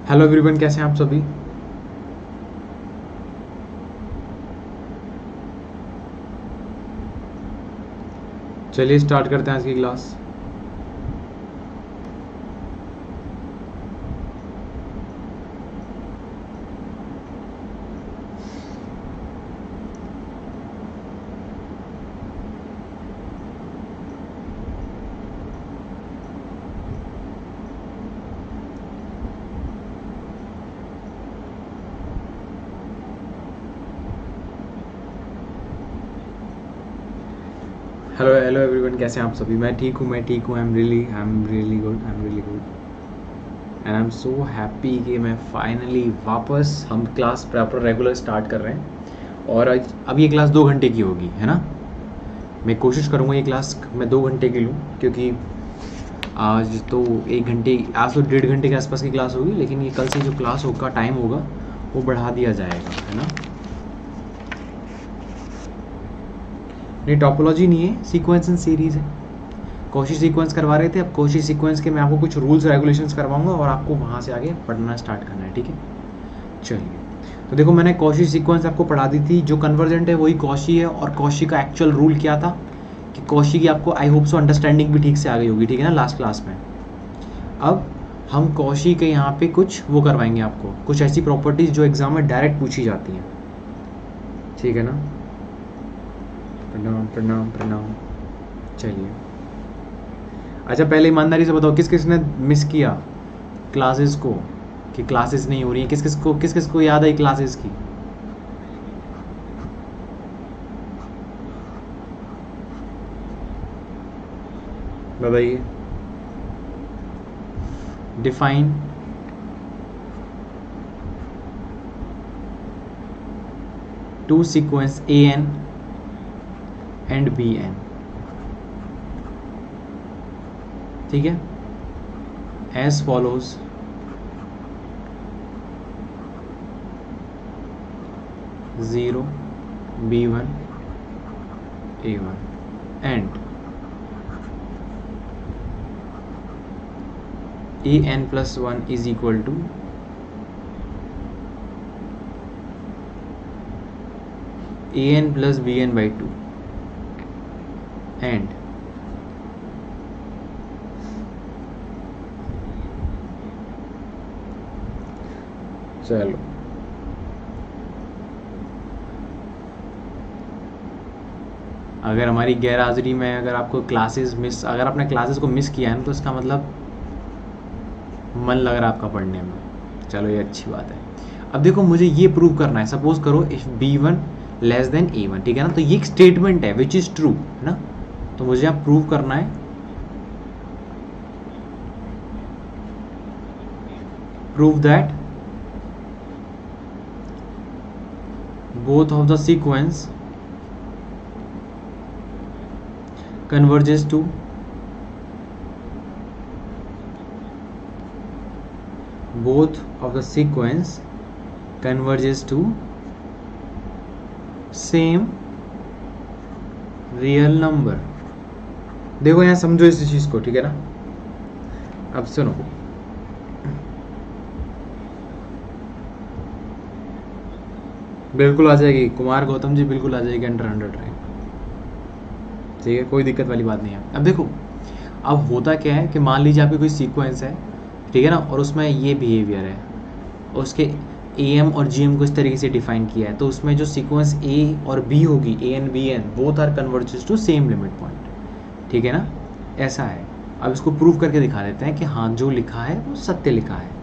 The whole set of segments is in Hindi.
हेलो एवरीवन, कैसे हैं आप सभी। चलिए स्टार्ट करते हैं आज की क्लास। हेलो हेलो एवरीवन, कैसे हैं आप सभी। मैं ठीक हूँ I am really good, and I am so happy कि मैं फाइनली वापस हम क्लास प्रॉपर रेगुलर स्टार्ट कर रहे हैं। और अब ये क्लास 2 घंटे की होगी, है ना। मैं कोशिश करूँगा ये क्लास मैं 2 घंटे की लूँ, क्योंकि आज तो 1 घंटे, आज तो 1.5 घंटे के आसपास की क्लास होगी, लेकिन ये कल से जो क्लास होगा टाइम होगा वो बढ़ा दिया जाएगा, है ना। नहीं, टॉपोलॉजी नहीं है, सीक्वेंस एंड सीरीज़ है। कॉशी सीक्वेंस करवा रहे थे, अब कॉशी सीक्वेंस के मैं आपको कुछ रूल्स रेगुलेशंस करवाऊंगा और आपको वहाँ से आगे पढ़ना स्टार्ट करना है, ठीक है। चलिए, तो देखो मैंने कॉशी सीक्वेंस आपको पढ़ा दी थी। जो कन्वर्जेंट है वही कॉशी है, और कॉशी का एक्चुअल रूल क्या था कि कॉशी की आपको आई होप सो अंडरस्टैंडिंग भी ठीक से आ गई होगी, ठीक है ना, लास्ट क्लास में। अब हम कॉशी के यहाँ पे कुछ वो करवाएंगे आपको, कुछ ऐसी प्रॉपर्टीज़ जो एग्जाम में डायरेक्ट पूछी जाती हैं, ठीक है ना। प्रणाम प्रणाम प्रणाम। चलिए, अच्छा पहले ईमानदारी से बताओ किस किस ने मिस किया क्लासेस को, कि क्लासेस नहीं हो रही हैं। किस किस को याद आई क्लासेस की। बताइए। Define two sequence A N and B N, ठीक है, as follows. Zero B1 A1 and AN+1 is equal to AN plus BN/2 and चलो अगर हमारी गैर हाजिरी में अगर आपको क्लासेस मिस, अगर आपने क्लासेस को मिस किया है तो इसका मतलब मन लग रहा है आपका पढ़ने में। चलो ये अच्छी बात है। अब देखो मुझे ये प्रूव करना है, सपोज करो if B1 less than A1, ठीक है ना। तो ये एक स्टेटमेंट है विच इज ट्रू, है ना। तो मुझे यहाँ प्रूव करना है, prove that both of the sequence converges to both of the sequence converges to same real number। देखो यहाँ समझो इस चीज को, ठीक है ना। अब सुनो, बिल्कुल आ जाएगी कुमार गौतम जी, बिल्कुल आ जाएगी अंडर 100 रैंक, ठीक है, कोई दिक्कत वाली बात नहीं है। अब देखो, अब होता क्या है कि मान लीजिए आपकी कोई सीक्वेंस है, ठीक है ना, और उसमें ये बिहेवियर है, और उसके AM और GM को इस तरीके से डिफाइन किया है, तो उसमें जो सीक्वेंस A और B होगी, AN BN both are converges to same limit point, ठीक है ना, ऐसा है। अब इसको प्रूव करके दिखा देते हैं कि हाँ जो लिखा है वो सत्य लिखा है।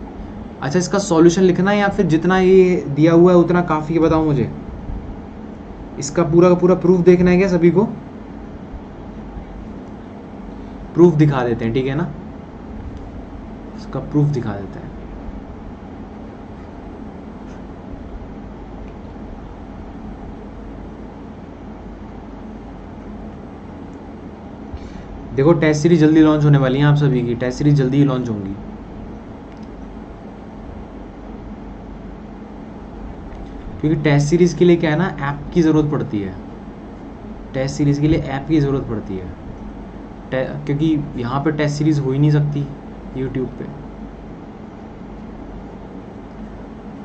अच्छा, इसका सॉल्यूशन लिखना है या फिर जितना ये दिया हुआ है उतना काफ़ी है, बताओ मुझे। इसका पूरा का पूरा प्रूफ देखना है क्या सभी को। प्रूफ दिखा देते हैं, ठीक है ना, इसका प्रूफ दिखा देते हैं। देखो टेस्ट सीरीज जल्दी लॉन्च होने वाली है, आप सभी की टेस्ट सीरीज जल्दी ही लॉन्च होंगी, क्योंकि टेस्ट सीरीज़ के लिए क्या है ना, ऐप की ज़रूरत पड़ती है। टेस्ट सीरीज़ के लिए ऐप की ज़रूरत पड़ती है, क्योंकि यहाँ पे टेस्ट सीरीज़ हो ही नहीं सकती यूट्यूब पे।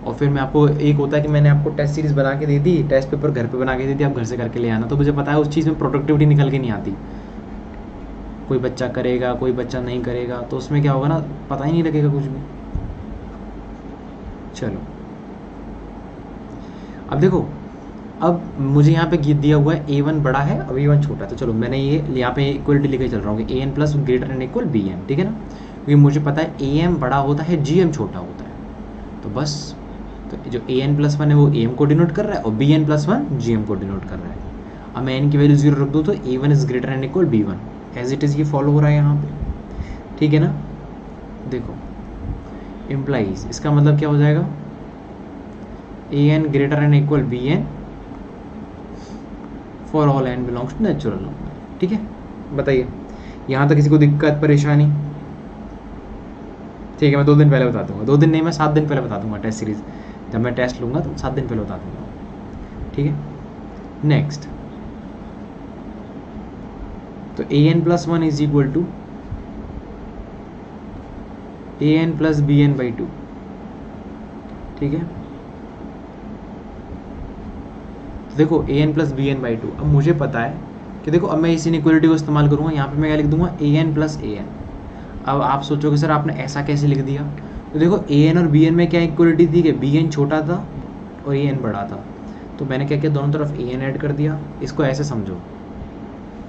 और फिर मैं आपको, एक होता है कि मैंने आपको टेस्ट सीरीज़ बना के दे दी, टेस्ट पेपर घर पे बना के दे दी, आप घर से करके ले आना, तो मुझे पता है उस चीज़ में प्रोडक्टिविटी निकल के नहीं आती। कोई बच्चा करेगा, कोई बच्चा नहीं करेगा, तो उसमें क्या होगा ना, पता ही नहीं लगेगा कुछ भी। चलो अब देखो, अब मुझे यहाँ पे दिया हुआ है A1 बड़ा है और A1 छोटा है, तो चलो मैंने ये यहाँ पे इक्वलिटी लेके चल रहा हूँ कि AN plus greater and equal BN, ठीक है ना, क्योंकि मुझे पता है AM बड़ा होता है, GM छोटा होता है, तो बस, तो जो AN प्लस 1 है वो AM को डिनोट कर रहा है और BN प्लस 1 GM को डिनोट कर रहा है। अब मैं N की वैल्यू 0 रख दूँ तो A1 is greater and equal B1, as it is ये फॉलो हो रहा है यहाँ पे, ठीक है ना। देखो इम्प्लाइज, इसका मतलब क्या हो जाएगा, AN greater and equal BN for all n belongs to natural number, ठीक है। बताइए यहाँ तक किसी को दिक्कत परेशानी? ठीक है, मैं 2 दिन पहले बता दूंगा, 2 दिन नहीं, मैं 7 दिन पहले बता दूंगा टेस्ट सीरीज, जब मैं टेस्ट लूंगा तो 7 दिन पहले बता दूंगा, ठीक है। नेक्स्ट, तो AN plus 1 is equal to AN plus BN by 2, ठीक है। तो देखो AN प्लस BN बाई 2, अब मुझे पता है कि देखो, अब मैं इस इनइक्वालिटी को इस्तेमाल करूंगा, यहाँ पे मैं क्या लिख दूंगा, AN प्लस AN। अब आप सोचोगे सर आपने ऐसा कैसे लिख दिया, तो देखो AN और BN में क्या इक्वालिटी थी कि BN छोटा था और AN बड़ा था, तो मैंने क्या किया, दोनों तरफ AN ऐड कर दिया। इसको ऐसे समझो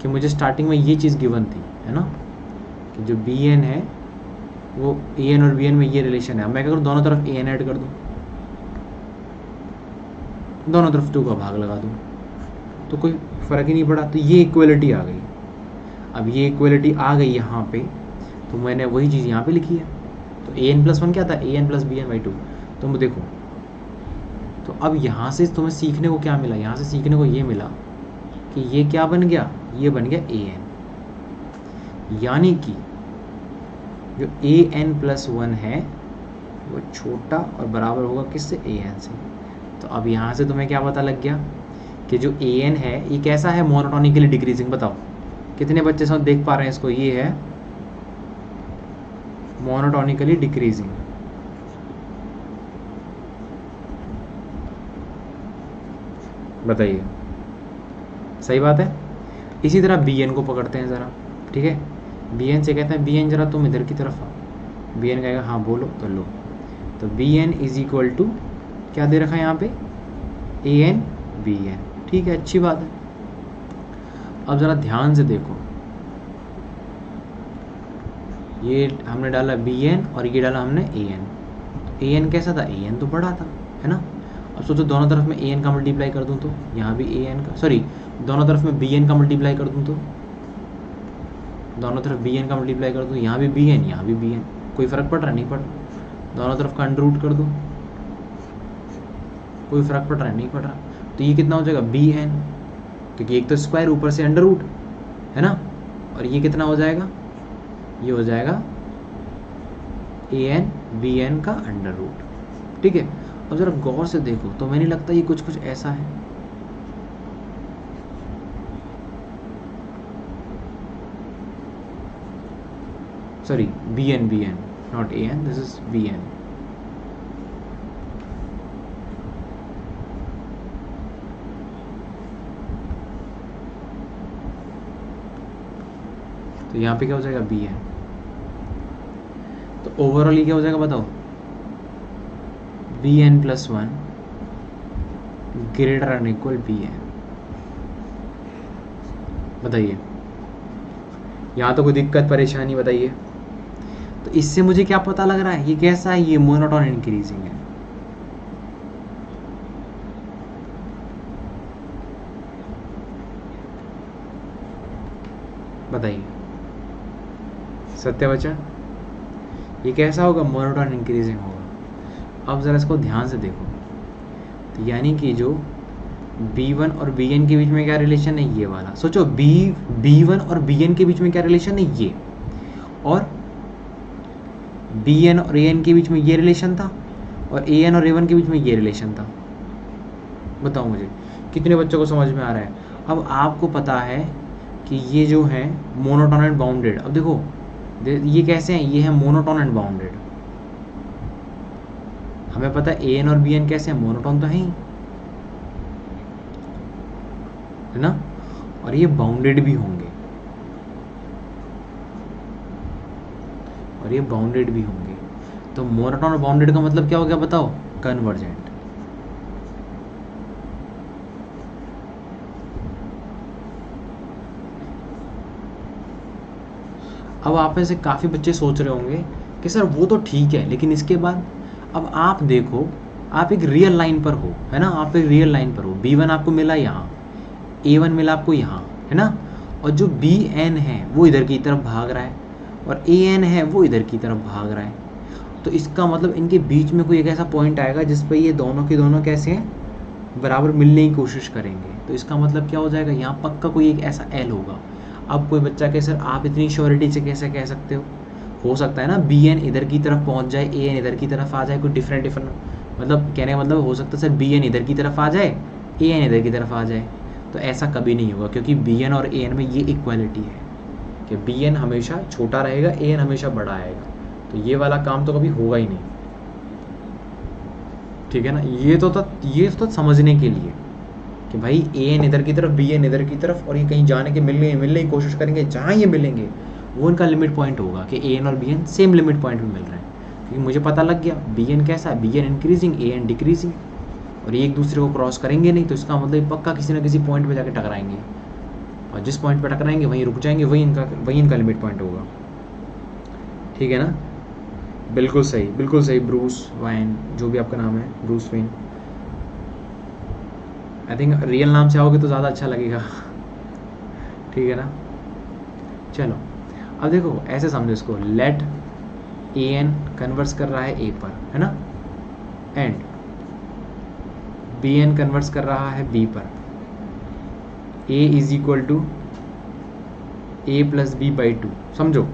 कि मुझे स्टार्टिंग में ये चीज़ गिवन थी, है ना, कि जो BN है वो AN और BN में ये रिलेशन है। अब मैं क्या करूँ, दोनों तरफ AN ऐड कर दूँ, दोनों तरफ 2 का भाग लगा दूँ, तो कोई फ़र्क ही नहीं पड़ा, तो ये इक्वलिटी आ गई। अब ये इक्वलिटी आ गई यहाँ पे, तो मैंने वही चीज़ यहाँ पे लिखी है। तो AN प्लस 1 क्या था, AN प्लस BN बाई 2। तो देखो, तो अब यहाँ से तुम्हें सीखने को क्या मिला, यहाँ से सीखने को ये मिला कि ये क्या बन गया, ये बन गया AN, यानी कि जो AN प्लस 1 है वो छोटा और बराबर होगा किससे, AN से। तो अब यहाँ से तुम्हें क्या पता लग गया कि जो AN है ये कैसा है, मोनोटोनिकली डिक्रीजिंग। बताओ कितने बच्चे सब देख पा रहे हैं इसको, ये है मोनोटोनिकली डिक्रीजिंग। बताइए, सही बात है। इसी तरह BN को पकड़ते हैं ज़रा, ठीक है। BN से कहते हैं BN जरा तुम इधर की तरफ आओ, BN कहेगा हाँ बोलो, तो लो, तो BN इज इक्वल टू क्या दे रखा है यहाँ पे, AN BN, ठीक है, अच्छी बात है। अब ज़रा ध्यान से देखो, ये हमने डाला BN और ये डाला हमने AN, तो AN कैसा था, AN तो बड़ा था, है ना। अब सोचो दोनों तरफ में AN का मल्टीप्लाई कर दूँ तो यहाँ भी AN का, सॉरी दोनों तरफ में BN का मल्टीप्लाई कर दूँ तो, दोनों तरफ BN का मल्टीप्लाई कर दूँ, यहाँ भी BN यहाँ भी BN, कोई फ़र्क पड़ रहा नहीं पड़ रहा, दोनों तरफ का अंडर रूट कर दूँ, कोई फ़र्क पड़ रहा है नहीं पड़ रहा, तो ये कितना हो जाएगा BN, क्योंकि एक तो स्क्वायर ऊपर से अंडर रूट, है ना, और ये कितना हो जाएगा, ये हो जाएगा AN BN का अंडर रूट, ठीक है। अब ज़रा गौर से देखो तो मैंने लगता है ये कुछ ऐसा है, sorry BN not AN, this is BN। तो यहाँ पे क्या हो जाएगा BN, तो ओवरऑल ये क्या हो जाएगा बताओ, BN plus 1 greater and equal BN। बताइए यहाँ तो कोई दिक्कत परेशानी बताइए। तो इससे मुझे क्या पता लग रहा है, ये कैसा है, ये मोनोटोन इंक्रीजिंग है। बताइए सत्य वचन, ये कैसा होगा, मोनोटोन इंक्रीजिंग होगा। अब ज़रा इसको ध्यान से देखो, तो यानी कि जो B1 और BN के बीच में क्या रिलेशन है, ये वाला सोचो, B1 और BN के बीच में क्या रिलेशन है, ये, और BN और AN के बीच में ये रिलेशन था, और AN और A1 के बीच में ये रिलेशन था। बताओ मुझे कितने बच्चों को समझ में आ रहा है। अब आपको पता है कि ये जो है मोनोटोन एंड बाउंडेड। अब देखो ये कैसे हैं, ये है मोनोटोन एंड बाउंडेड, हमें पता है ए एन और बी एन कैसे हैं, मोनोटोन तो है ही, है ना, और ये बाउंडेड भी होंगे, और ये बाउंडेड भी होंगे। तो मोनोटोन और बाउंडेड का मतलब क्या हो गया बताओ, कन्वर्जेंट। अब आप में से काफ़ी बच्चे सोच रहे होंगे कि सर वो तो ठीक है, लेकिन इसके बाद, अब आप देखो, आप एक रियल लाइन पर हो, है ना, आप एक रियल लाइन पर हो, B1 आपको मिला यहाँ, A1 मिला आपको यहाँ, है ना, और जो BN है वो इधर की तरफ भाग रहा है, और AN है वो इधर की तरफ भाग रहा है। तो इसका मतलब इनके बीच में कोई एक ऐसा पॉइंट आएगा जिस पर ये दोनों के दोनों कैसे हैं, बराबर मिलने की कोशिश करेंगे। तो इसका मतलब क्या हो जाएगा, यहाँ पक्का कोई एक ऐसा L होगा। अब कोई बच्चा कहे सर आप इतनी श्योरिटी से कैसे कह सकते हो सकता है ना BN इधर की तरफ पहुँच जाए, AN इधर की तरफ आ जाए, कोई डिफरेंट मतलब कहने का मतलब हो सकता है सर BN इधर की तरफ आ जाए, AN इधर की तरफ आ जाए। तो ऐसा कभी नहीं होगा, क्योंकि BN और AN में ये इक्वालिटी है कि BN हमेशा छोटा रहेगा, AN हमेशा बड़ा आएगा। तो ये वाला काम तो कभी होगा ही नहीं, ठीक है ना। ये तो समझने के लिए कि भाई AN इधर की तरफ, BN इधर की तरफ, और ये कहीं जाने के मिलने की कोशिश करेंगे, जहाँ ये मिलेंगे वो इनका लिमिट पॉइंट होगा कि AN और BN सेम लिमिट पॉइंट में मिल रहे हैं। क्योंकि मुझे पता लग गया BN कैसा है, BN इंक्रीजिंग, AN डिक्रीजिंग, और ये एक दूसरे को क्रॉस करेंगे नहीं, तो इसका मतलब पक्का किसी ना किसी पॉइंट पे जाके टकराएंगे, और जिस पॉइंट पे टकराएंगे वहीं रुक जाएंगे, वही इनका लिमिट पॉइंट होगा, ठीक है ना। बिल्कुल सही ब्रूस वाइन, जो भी आपका नाम है, Bruce Wayne. I think real नाम से आओगे तो ज़्यादा अच्छा लगेगा, ठीक है ना। चलो अब देखो ऐसे समझो इसको, लेट AN कन्वर्स कर रहा है A पर, है ना, एंड BN कन्वर्स कर रहा है B पर, A is equal to A plus B by 2, समझो।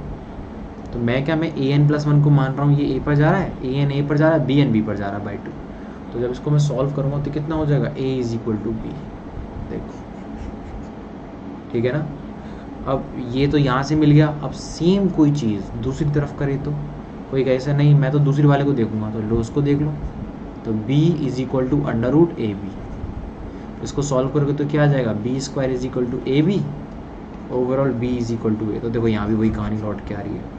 तो मैं AN+1 को मान रहा हूँ, ये A पर जा रहा है, AN A पर जा रहा है, BN B पर जा रहा है बाई 2। तो जब इसको मैं सॉल्व करूँगा तो कितना हो जाएगा, A is equal to B, देखो, ठीक है ना। अब ये तो यहाँ से मिल गया, अब सेम कोई चीज़ दूसरी तरफ करे तो कोई कैसे नहीं, मैं तो दूसरी वाले को देखूंगा, तो लो उसको देख लो। तो B is equal to √AB, इसको सॉल्व करोगे तो क्या आ जाएगा, B² is equal to AB, overall B is equal to A। तो देखो यहाँ भी वही कहानी लौट के आ रही है।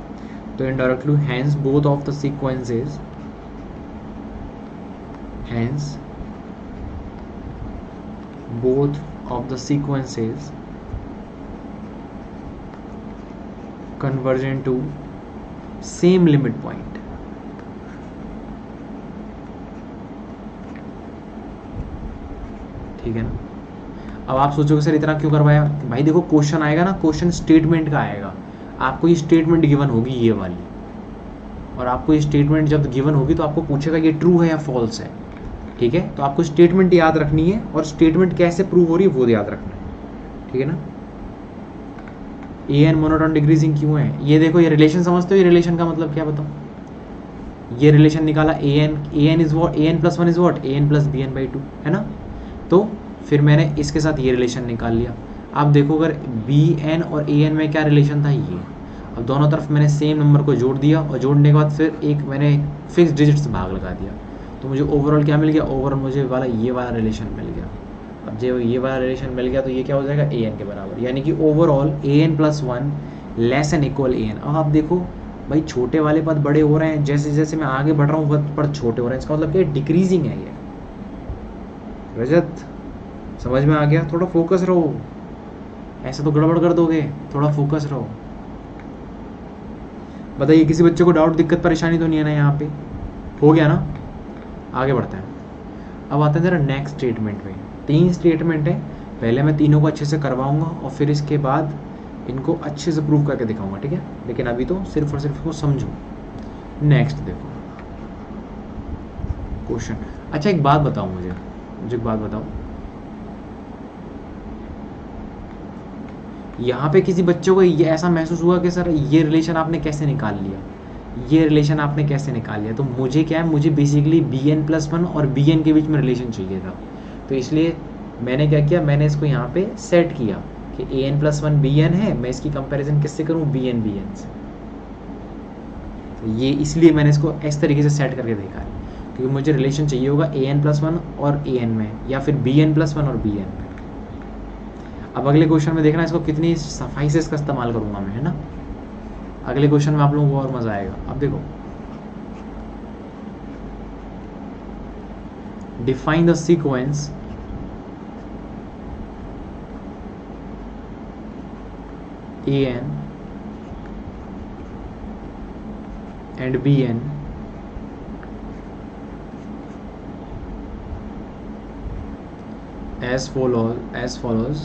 तो indirectly hence both of the sequences, hence both of the sequences convergent to same limit point। ठीक है ना। अब आप सोचोगे सर इतना क्यों करवाया, भाई देखो क्वेश्चन आएगा ना, क्वेश्चन स्टेटमेंट का आएगा, आपको ये स्टेटमेंट गिवन होगी ये वाली, और आपको ये स्टेटमेंट जब गिवन होगी तो आपको पूछेगा ये ट्रू है या फॉल्स है, ठीक है। तो आपको स्टेटमेंट याद रखनी है, और स्टेटमेंट कैसे प्रूव हो रही है वो याद रखना है, ठीक है ना। AN मोनोटोन डिक्रीजिंग क्यों है, ये देखो, ये रिलेशन समझते हो, ये रिलेशन का मतलब क्या बताओ, ये रिलेशन निकाला, AN is what, AN+1 is what, AN plus BN by 2, है ना। तो फिर मैंने इसके साथ ये रिलेशन निकाल लिया। आप देखो अगर BN और AN में क्या रिलेशन था, ये, अब दोनों तरफ मैंने सेम नंबर को जोड़ दिया, और जोड़ने के बाद फिर एक मैंने फिक्स डिजिट से भाग लगा दिया, तो मुझे ओवरऑल क्या मिल गया, ओवरऑल मुझे वाला ये वाला रिलेशन मिल गया। अब जब ये वाला रिलेशन मिल गया तो ये क्या हो जाएगा, AN के बराबर, यानी कि overall AN+1 less and equal AN। अब आप देखो भाई छोटे वाले पद बड़े हो रहे हैं, जैसे जैसे मैं आगे बढ़ रहा हूँ पद छोटे हो रहे हैं, इसका मतलब क्या, डिक्रीजिंग है ये। रजत समझ में आ गया, थोड़ा फोकस रहो, ऐसा तो गड़बड़ कर दोगे, थोड़ा फोकस रहो। बताइए किसी बच्चे को डाउट, दिक्कत, परेशानी तो नहीं है ना, यहाँ पे हो गया ना। आगे बढ़ते हैं, अब आते हैं जरा नेक्स्ट स्टेटमेंट पे। 3 स्टेटमेंट है, पहले मैं तीनों को अच्छे से करवाऊंगा और फिर इसके बाद इनको अच्छे से प्रूव करके दिखाऊंगा, ठीक है। लेकिन अभी तो सिर्फ और सिर्फ इसको समझो। नेक्स्ट देखो क्वेश्चन। अच्छा एक बात बताओ, मुझे एक बात बताओ, यहाँ पे किसी बच्चे को ये ऐसा महसूस हुआ कि सर ये रिलेशन आपने कैसे निकाल लिया, ये रिलेशन आपने कैसे निकाल लिया। तो मुझे क्या है, मुझे बेसिकली BN+1 और BN के बीच में रिलेशन चाहिए था, तो इसलिए मैंने क्या किया, मैंने इसको यहाँ पे सेट किया कि AN+1 BN है, मैं इसकी कंपैरिजन किससे करूँ, BN से। तो ये इसलिए मैंने इसको इस तरीके से सेट करके देखा है, क्योंकि मुझे रिलेशन चाहिए होगा an+1 और an में, या फिर bn+1 और bn में। अब अगले क्वेश्चन में देखना इसको कितनी सफाई से इसका इस्तेमाल करूंगा मैं, है ना। अगले क्वेश्चन में आप लोगों को और मजा आएगा। अब देखो, define the sequence an and bn as follows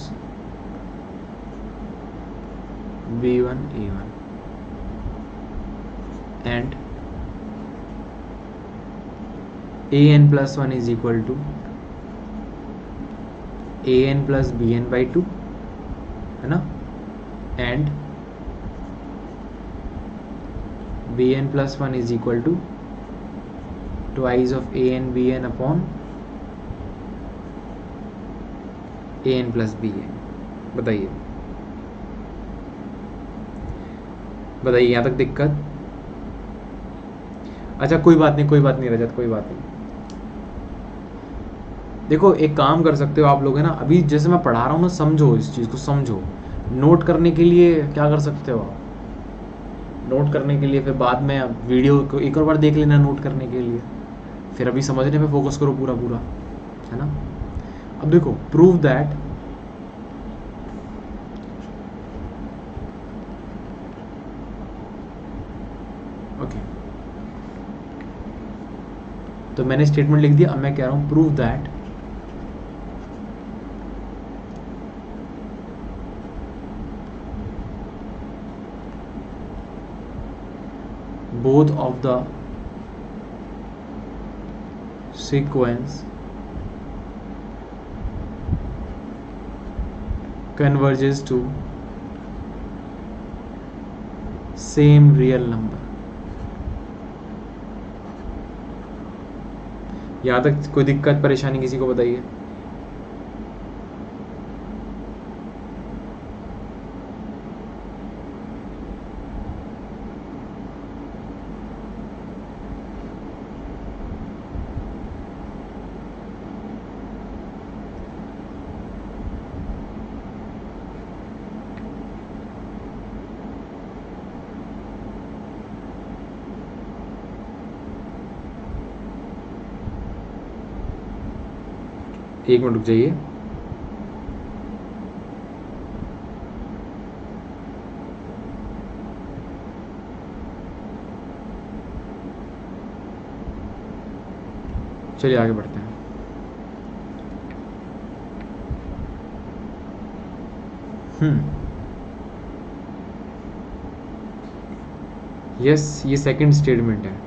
b1 a1 and an+1 is equal to an plus bn/2, है ना, and bn+1 is equal to twice of an bn upon an plus bn। बताइए यहाँ तक दिक्कत? अच्छा कोई बात नहीं रजत, कोई बात नहीं। देखो एक काम कर सकते हो आप लोग, है ना, अभी जैसे मैं पढ़ा रहा हूँ ना, समझो इस चीज़ को, समझो। नोट करने के लिए क्या कर सकते हो आप, नोट करने के लिए फिर बाद में वीडियो को एक और बार देख लेना नोट करने के लिए, फिर अभी समझने पे फोकस करो पूरा, है ना। अब देखो, प्रूव दैट ओके, तो मैंने स्टेटमेंट लिख दिया। अब मैं कह रहा हूं prove that both of the sequence converges to same real number। यहाँ तक कोई दिक्कत परेशानी किसी को बताइए? एक मिनट रुक जाइए। चलिए आगे बढ़ते हैं। यस, ये सेकंड स्टेटमेंट है।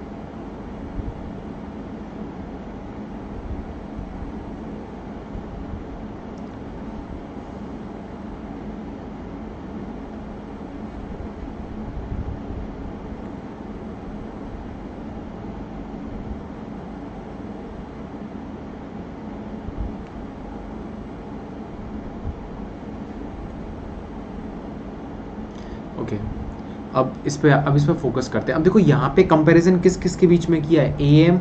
ओके, अब इस पे फोकस करते हैं। अब देखो यहाँ पे कंपैरिजन किस किस के बीच में किया है, AM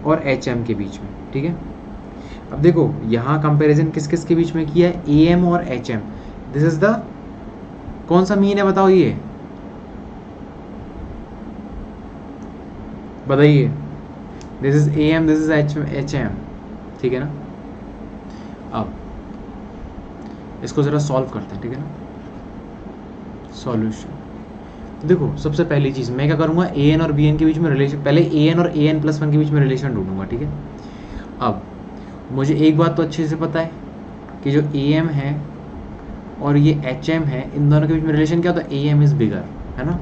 और HM के बीच में, ठीक है। अब देखो यहाँ कंपैरिजन किस किस के बीच में किया है, AM और HM। दिस इज द कौन सा मीन है बताओ, ये बताइए। This is AM, this is HM, ठीक है ना। अब इसको जरा सॉल्व करते हैं, ठीक है ना। सॉल्यूशन, तो देखो सबसे पहली चीज़ मैं क्या करूँगा, AN और BN के बीच में रिलेशन, पहले AN और AN+1 के बीच में रिलेशन ढूंढूंगा, ठीक है। अब मुझे एक बात तो अच्छे से पता है कि जो AM है और ये HM है, इन दोनों के बीच में रिलेशन क्या होता है, AM इज बिगर, है ना,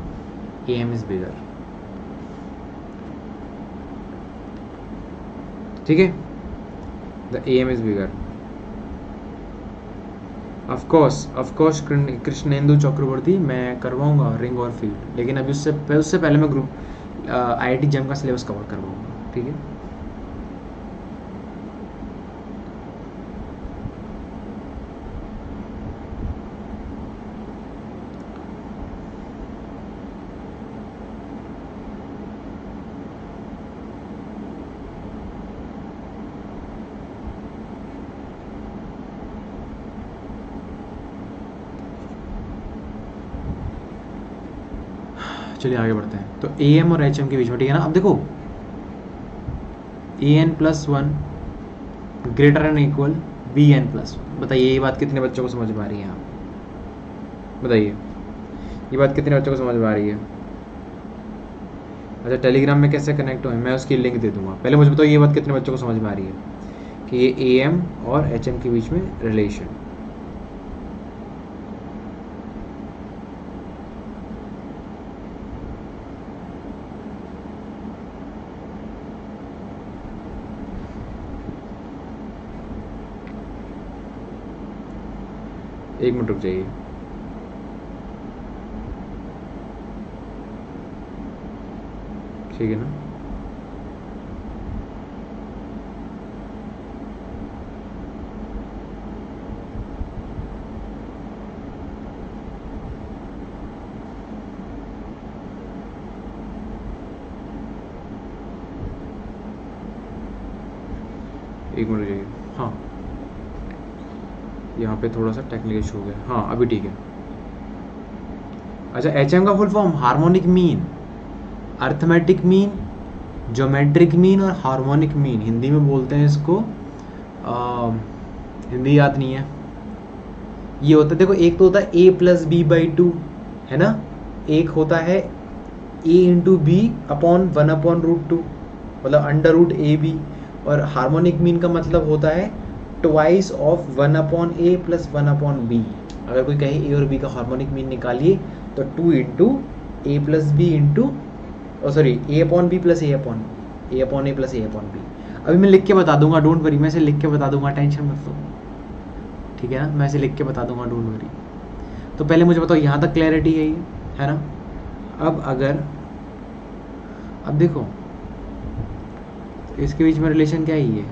AM इज बिगर, ठीक है, the AM is bigger. Of course Krishnendu Chakraborty, मैं करवाऊंगा रिंग और फील्ड, लेकिन अभी उससे पहले मैं ग्रुप IIT JEM का सिलेबस कवर करवाऊंगा, ठीक है। चलिए आगे बढ़ते हैं। तो ए एम और एच एम के बीच में, ठीक है ना। अब देखो A N plus one greater and equal B N plus one. बताइए ये बात कितने बच्चों को समझ में आ रही है? आप बताइए ये बात कितने बच्चों को समझ में आ रही है? अच्छा, टेलीग्राम में कैसे कनेक्ट हुए, मैं उसकी लिंक दे दूंगा। पहले मुझे बताओ ये बात कितने बच्चों को समझ में आ रही है कि ये ए एम और एच एम के बीच में रिलेशन। एक मिनट रुक जाइए। ठीक है ना। एक मिनट रुक जाइए। हाँ, यहाँ पे थोड़ा सा टेक्निकल इशू हो गया। हाँ अभी ठीक है। अच्छा, एच एम का full form harmonic mean, arithmetic mean, geometric mean और हार्मोनिक मीन हिंदी में बोलते हैं इसको। हिंदी याद नहीं है। ये होता है, देखो एक तो होता है a plus B by two, है ना। एक होता है a into B upon one upon root two, मतलब अंडर रूट ए बी। और हार्मोनिक मीन का मतलब होता है twice of one upon A plus one upon B. अगर कोई कहे ए और बी का हार्मोनिक मीन निकालिए तो two into A plus B into sorry A upon B plus A upon A plus A upon B. अभी मैं लिख के बता दूंगा, डोंट वरी, मैं इसे लिख के बता दूंगा, टेंशन मत लो, ठीक है ना। मैं इसे लिख के बता दूंगा, डोंट वरी। तो पहले मुझे बताओ यहाँ तक क्लैरिटी है ना। अब देखो इसके बीच में रिलेशन क्या है, ये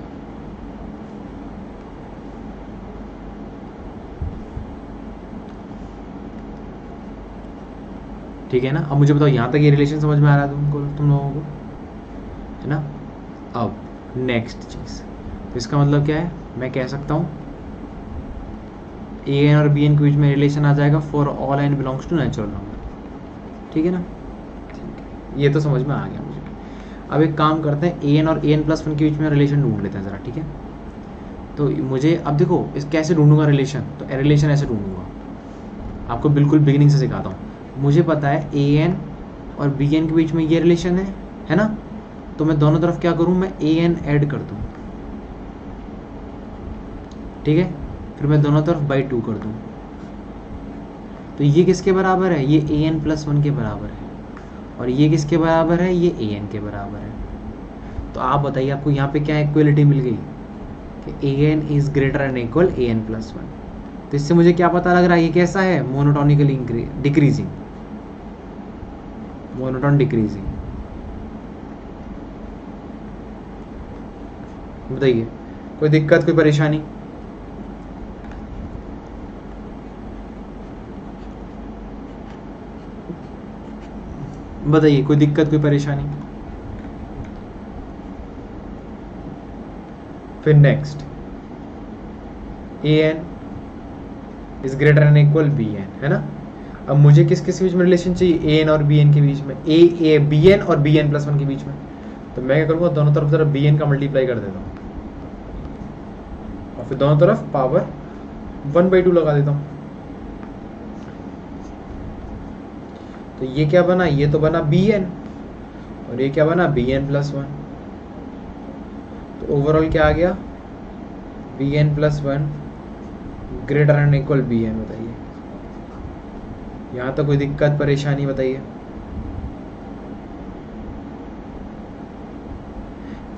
ठीक है ना। अब मुझे बताओ यहाँ तक ये रिलेशन समझ में आ रहा है तुम लोगों को, है ना। अब नेक्स्ट चीज, तो इसका मतलब क्या है, मैं कह सकता हूँ ए एन और बी एन के बीच में रिलेशन आ जाएगा for all N belongs to natural number, ठीक है ना। ये तो समझ में आ गया मुझे। अब एक काम करते हैं, ए एन और ए एन प्लस वन के बीच में रिलेशन ढूंढ लेते हैं ज़रा, ठीक है। तो मुझे अब देखो इस कैसे ढूंढूंगा रिलेशन, तो रिलेशन ऐसे ढूंढूंगा, आपको बिल्कुल बिगिनिंग से सिखाता हूँ। मुझे पता है ए एन और बी एन के बीच में ये रिलेशन है ना। तो मैं दोनों तरफ क्या करूँ, मैं ए एन ऐड कर दूँ, ठीक है। फिर मैं दोनों तरफ बाई टू कर दूँ, तो ये किसके बराबर है, ये ए एन प्लस वन के बराबर है। और ये किसके बराबर है, ये ए एन के बराबर है। तो आप बताइए आपको यहाँ पे क्या इक्वलिटी मिल गई कि A N is greater and equal A N plus one. तो इससे मुझे क्या पता लग रहा है, ये कैसा है, मोनोटोनिकली डिक्रीजिंग, मोनोटोन डिक्रीजिंग। बताइए कोई दिक्कत, कोई परेशानी? बताइए कोई दिक्कत, कोई परेशानी? फिर next, A N is greater and equal B N, है ना। अब मुझे किस किस बीच में रिलेशन चाहिए, ए एन और बी एन के बीच में, ए बी एन और बी एन प्लस वन के बीच में। तो मैं क्या करूँगा, दोनों तरफ जरा बी एन का मल्टीप्लाई कर देता हूँ और फिर दोनों तरफ पावर वन बाई टू लगा देता हूँ। तो ये क्या बना, ये तो बना बी एन और ये क्या बना, बी एन प्लस वन। तो ओवरऑल क्या आ गया, B N plus one greater and equal B N. बताइए यहाँ तो कोई दिक्कत परेशानी? बताइए।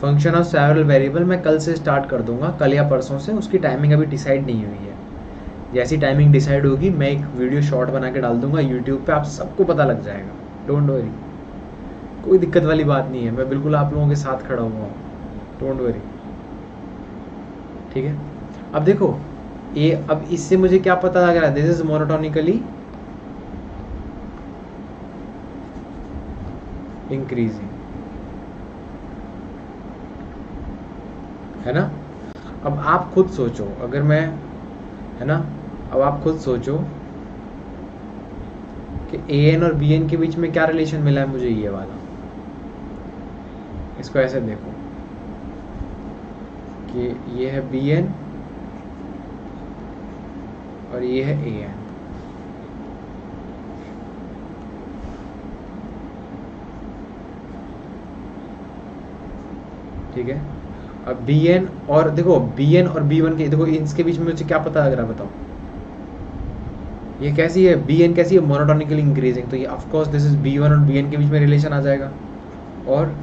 फंक्शन ऑफ सेवरल वेरिएबल मैं कल से स्टार्ट कर दूंगा, कल या परसों से। उसकी टाइमिंग अभी डिसाइड नहीं हुई है, जैसी टाइमिंग डिसाइड होगी मैं एक वीडियो शॉर्ट बना के डाल दूंगा यूट्यूब पे, आप सबको पता लग जाएगा, डोंट वरी। कोई दिक्कत वाली बात नहीं है, मैं बिल्कुल आप लोगों के साथ खड़ा हुआ हूँ, डोंट वरी, ठीक है। अब देखो ये, अब इससे मुझे क्या पता लग रहा है, दिस इज मोनोटोनिकली इंक्रीजिंग, है ना। अब आप खुद सोचो, अगर मैं, है ना, अब आप खुद सोचो कि AN और BN के बीच में क्या रिलेशन मिला है मुझे, ये वाला। इसको ऐसे देखो कि ये है BN और ये है AN। ठीक है, अब BN और देखो BN और B1 के, देखो इसके बीच में मुझे क्या पता लग रहा है बताओ, ये कैसी है, BN कैसी है, मोनोटोनिकली इंक्रीजिंग, तो ये of course this is B1 और BN के बीच में रिलेशन आ जाएगा। और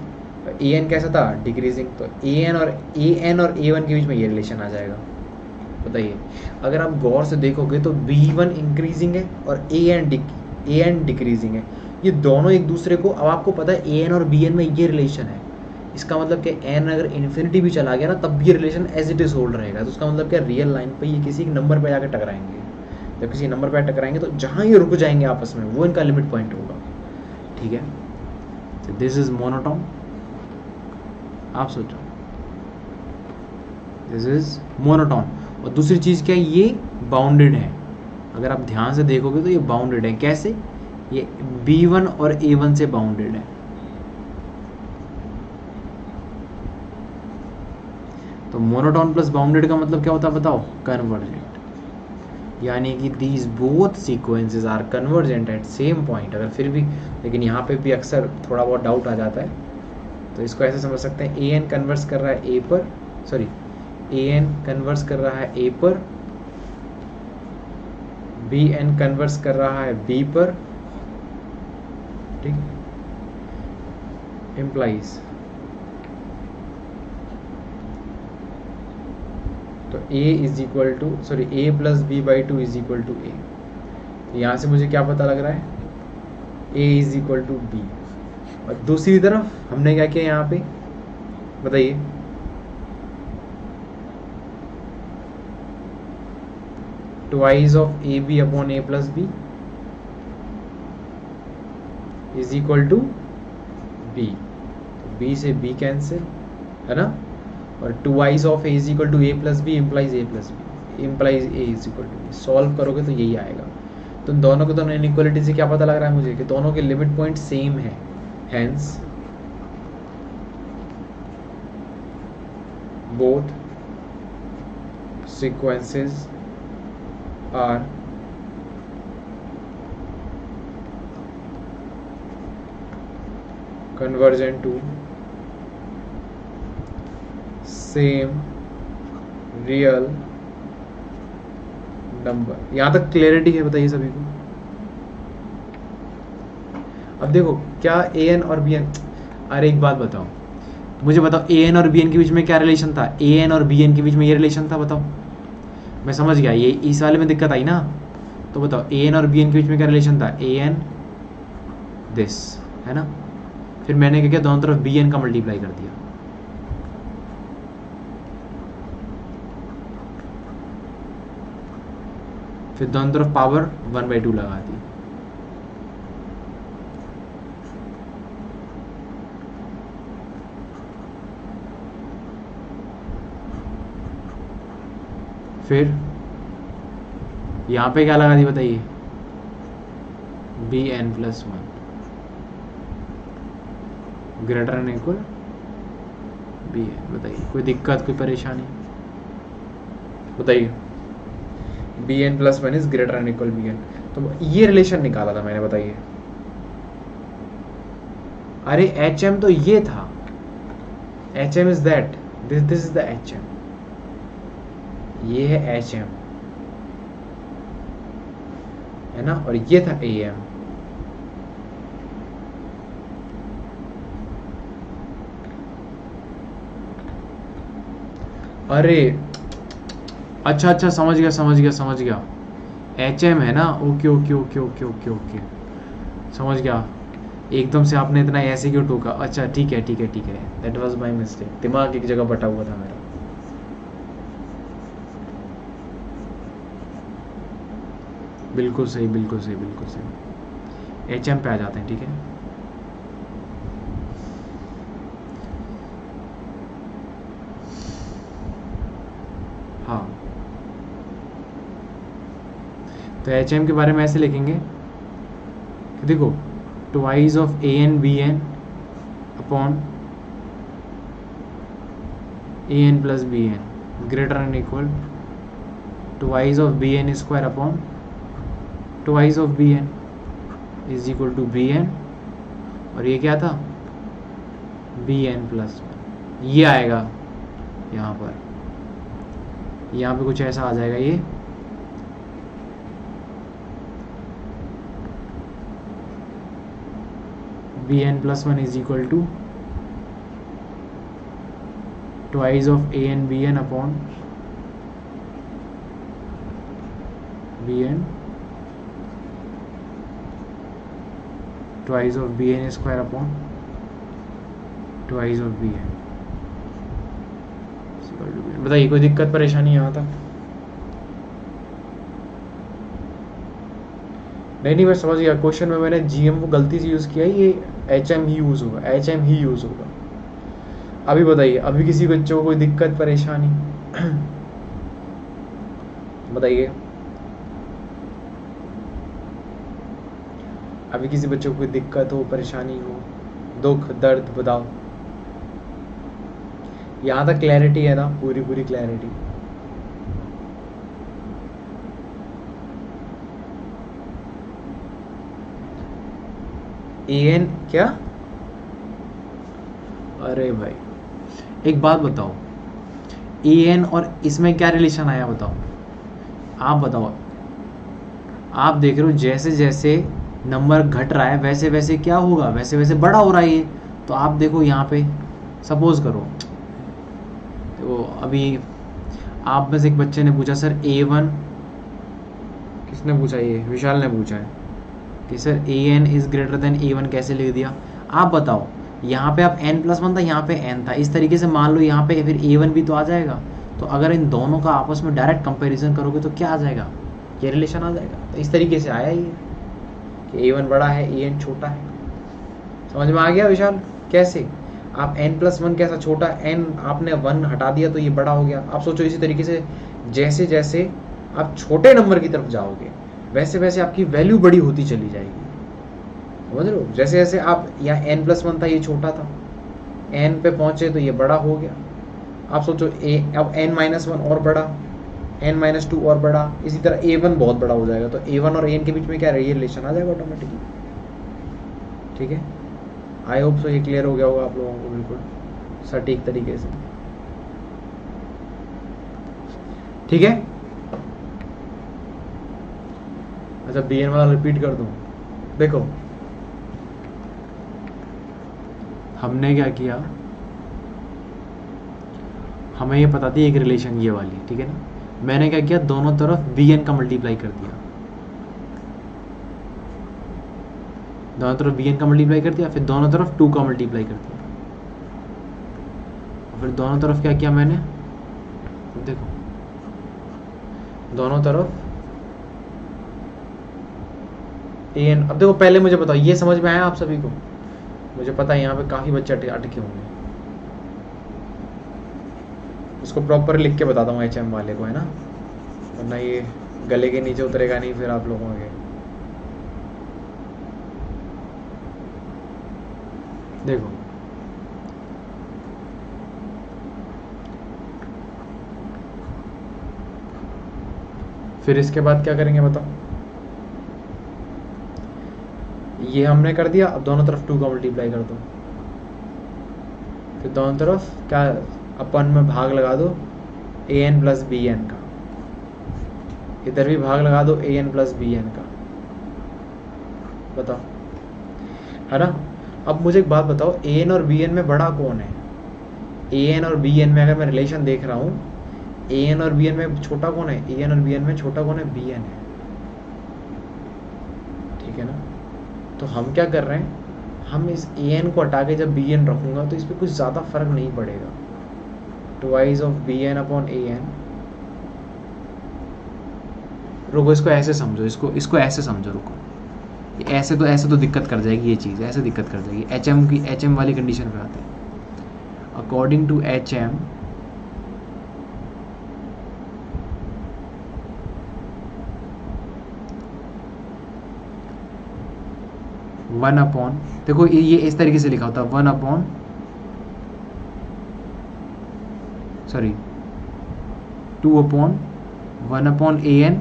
AN कैसा था, डिक्रीजिंग, तो AN और A1 के बीच में ये रिलेशन आ जाएगा। बताइए, अगर आप गौर से देखोगे तो B1 इंक्रीजिंग है और AN डिक्रीजिंग है, ये दोनों एक दूसरे को, अब आपको पता है AN और BN में ये रिलेशन है, इसका मतलब कि N अगर इन्फिनिटी भी चला गया ना तब भी ये relation as it is hold रहेगा। तो उसका मतलब क्या, रियल लाइन पे ये किसी नंबर पे जाकर टकराएंगे, जब किसी नंबर पे टकराएंगे तो जहाँ ये रुक जाएंगे आपस में वो इनका लिमिट पॉइंट होगा। ठीक है, तो दिस इज मोनोटोन। आप सोचो, दिस इज मोनोटोन। और दूसरी चीज़ क्या है, ये बाउंडेड है, अगर आप ध्यान से देखोगे तो ये बाउंडेड है। कैसे, ये B1 और A1 से बाउंडेड है। तो मोनोटोन प्लस बाउंडेड का मतलब क्या होता है बताओ, कन्वर्जेंट, यानी कि these both sequences are convergent at same point. अगर फिर भी, लेकिन यहाँ पे भी अक्सर थोड़ा बहुत डाउट आ जाता है, तो इसको ऐसे समझ सकते हैं, AN कन्वर्स कर रहा है A पर, सॉरी AN कन्वर्स कर रहा है A पर, BN कन्वर्स कर रहा है B पर, ठीक, इम्प्लाइज, तो A is equal to, sorry A plus B/2 is equal to A। यहाँ से मुझे क्या पता लग रहा है, A is equal to B। और दूसरी तरफ हमने क्या किया यहाँ पे बताइए, twice of AB upon A plus B is equal to B। B से B कैंसिल है ना, और twice of A is equal to A plus B implies A plus B implies A is equal to B। Solve करोगे तो यही आएगा। तो दोनों के दोनों इनइक्वालिटी से क्या पता लग रहा है मुझे कि दोनों के लिमिट पॉइंट सेम है, hence both sequences are convergent to same real number। यहां तक क्लियरिटी है बताइए सभी को। अब देखो क्या AN और BN, अरे एक बात बताओ मुझे, बताओ AN और BN के बीच में क्या रिलेशन था, AN और BN के बीच में ये रिलेशन था, बताओ। मैं समझ गया, ये इस वाले में दिक्कत आई ना, तो बताओ AN और BN के बीच में क्या रिलेशन था, AN दिस है ना, फिर मैंने क्या किया, दोनों तरफ BN का मल्टीप्लाई कर दिया, फिर दोनों तरफ पावर 1/2 लगा दी। फिर यहाँ पे क्या लगा दी बताइए, BN plus 1 greater and equal BN। बताइए कोई दिक्कत, कोई परेशानी बताइए, BN plus 1 is greater and equal BN। तो ये रिलेशन निकाला था मैंने, बताइए। अरे HM तो ये था, HM is that, this is the HM, ये है HM है ना, और ये था AM। अरे अच्छा अच्छा, समझ गया HM है ना, ओके, समझ गया। एकदम से आपने इतना ऐसे क्यों टोका, अच्छा ठीक है, दैट वाज माय मिस्टेक, दिमाग एक जगह बटा हुआ था मेरा। बिल्कुल सही HM पे आ जाते हैं, ठीक है। हाँ, तो HM के बारे में ऐसे लिखेंगे, देखो twice of A N B N upon A N plus B N greater and equal twice of B N square upon twice of B N is equal to B N, और ये क्या था बी एन प्लस वन, ये आएगा यहाँ पर, यहाँ पे कुछ ऐसा आ जाएगा ये, B N plus one is equal to twice of A N B N upon B N twice of B N square upon twice of B N. बताइए कोई दिक्कत परेशानी यहाँ तक? नहीं मैं समझ गया, क्वेश्चन में मैंने जीएम को गलती से यूज़ किया, ये एच एम ही यूज़ होगा, एच एम ही यूज़ होगा। अभी बताइए, अभी किसी बच्चों को कोई दिक्कत परेशानी बताइए, अभी किसी बच्चे को कोई दिक्कत हो, परेशानी हो, दुख दर्द बताओ। यहाँ तक क्लैरिटी है ना, पूरी पूरी क्लैरिटी? एन क्या? अरे भाई एक बात बताओ, ए एन और इसमें क्या रिलेशन आया बताओ, आप बताओ। आप देख रहे हो जैसे जैसे नंबर घट रहा है वैसे वैसे क्या होगा, वैसे वैसे बड़ा हो रहा है ये। तो आप देखो यहाँ पे सपोज करो, तो अभी आप में से एक बच्चे ने पूछा सर A1, किसने पूछा, ये विशाल ने पूछा है कि sir AN is greater than A1 कैसे लिख दिया। आप बताओ, यहाँ पे आप n+1 था, यहाँ पे n था, इस तरीके से मान लो यहाँ पे फिर A1 भी तो आ जाएगा। तो अगर इन दोनों का आपस में डायरेक्ट कंपैरिजन करोगे तो क्या आ जाएगा, ये रिलेशन आ जाएगा। तो इस तरीके से आया ये कि A1 बड़ा है AN छोटा है। समझ में आ गया विशाल? कैसे आप n+1 कैसा छोटा, n आपने 1 हटा दिया तो ये बड़ा हो गया। आप सोचो इसी तरीके से जैसे जैसे आप छोटे नंबर की तरफ जाओगे वैसे वैसे आपकी वैल्यू बड़ी होती चली जाएगी। समझ रहे हो? जैसे जैसे आप यहाँ n+1 था, ये छोटा था, n पे पहुंचे तो ये बड़ा हो गया। आप सोचो अब n-1 और बड़ा, n-2 और बड़ा, इसी तरह A1 बहुत बड़ा हो जाएगा। तो A1 और AN के बीच में क्या ये रिलेशन आ जाएगा ऑटोमेटिकली। ठीक है, आई होप सो ये क्लियर हो गया होगा आप लोगों को बिल्कुल सटीक तरीके से। ठीक है, अच्छा BN वाला रिपीट कर दूं। देखो हमने क्या किया, हमें ये पता थी एक रिलेशन ये वाली, ठीक है ना। मैंने क्या किया, दोनों तरफ BN का मल्टीप्लाई कर दिया, दोनों तरफ BN का मल्टीप्लाई कर दिया, फिर दोनों तरफ 2 का मल्टीप्लाई कर दिया, फिर दोनों तरफ क्या किया मैंने, देखो दोनों तरफ AN। अब देखो पहले मुझे बताओ, ये समझ में आया आप सभी को? मुझे पता है यहाँ पे काफी बच्चे अटके होंगे, इसको प्रॉपर लिख के बताता हूँ HM वाले को, है ना, वरना ये गले के नीचे उतरेगा नहीं फिर आप लोगों के। देखो फिर इसके बाद क्या करेंगे बताओ, ये हमने कर दिया। अब दोनों तरफ 2 का मल्टीप्लाई कर दो, फिर दोनों तरफ क्या अपन में भाग लगा दो AN प्लस BN का, इधर भी भाग लगा दो AN प्लस BN का, बताओ, है ना। अब मुझे एक बात बताओ, AN और BN में बड़ा कौन है? AN और BN में अगर मैं रिलेशन देख रहा हूँ, AN और BN में छोटा कौन है? AN और BN में छोटा कौन है? BN है, ठीक है ना। तो हम क्या कर रहे हैं, हम इस AN को हटा के जब BN रखूंगा तो इस पर कुछ ज़्यादा फर्क नहीं पड़ेगा। Twice of BN upon AN। रुको इसको ऐसे समझो, इसको ऐसे समझो, रुको ऐसे तो दिक्कत कर जाएगी ये चीज़, ऐसे दिक्कत कर जाएगी। HM वाली कंडीशन पे आते हैं। अकॉर्डिंग टू HM 1 अपॉन, देखो ये इस तरीके से लिखा होता है 1 upon, sorry 2 upon 1 upon A N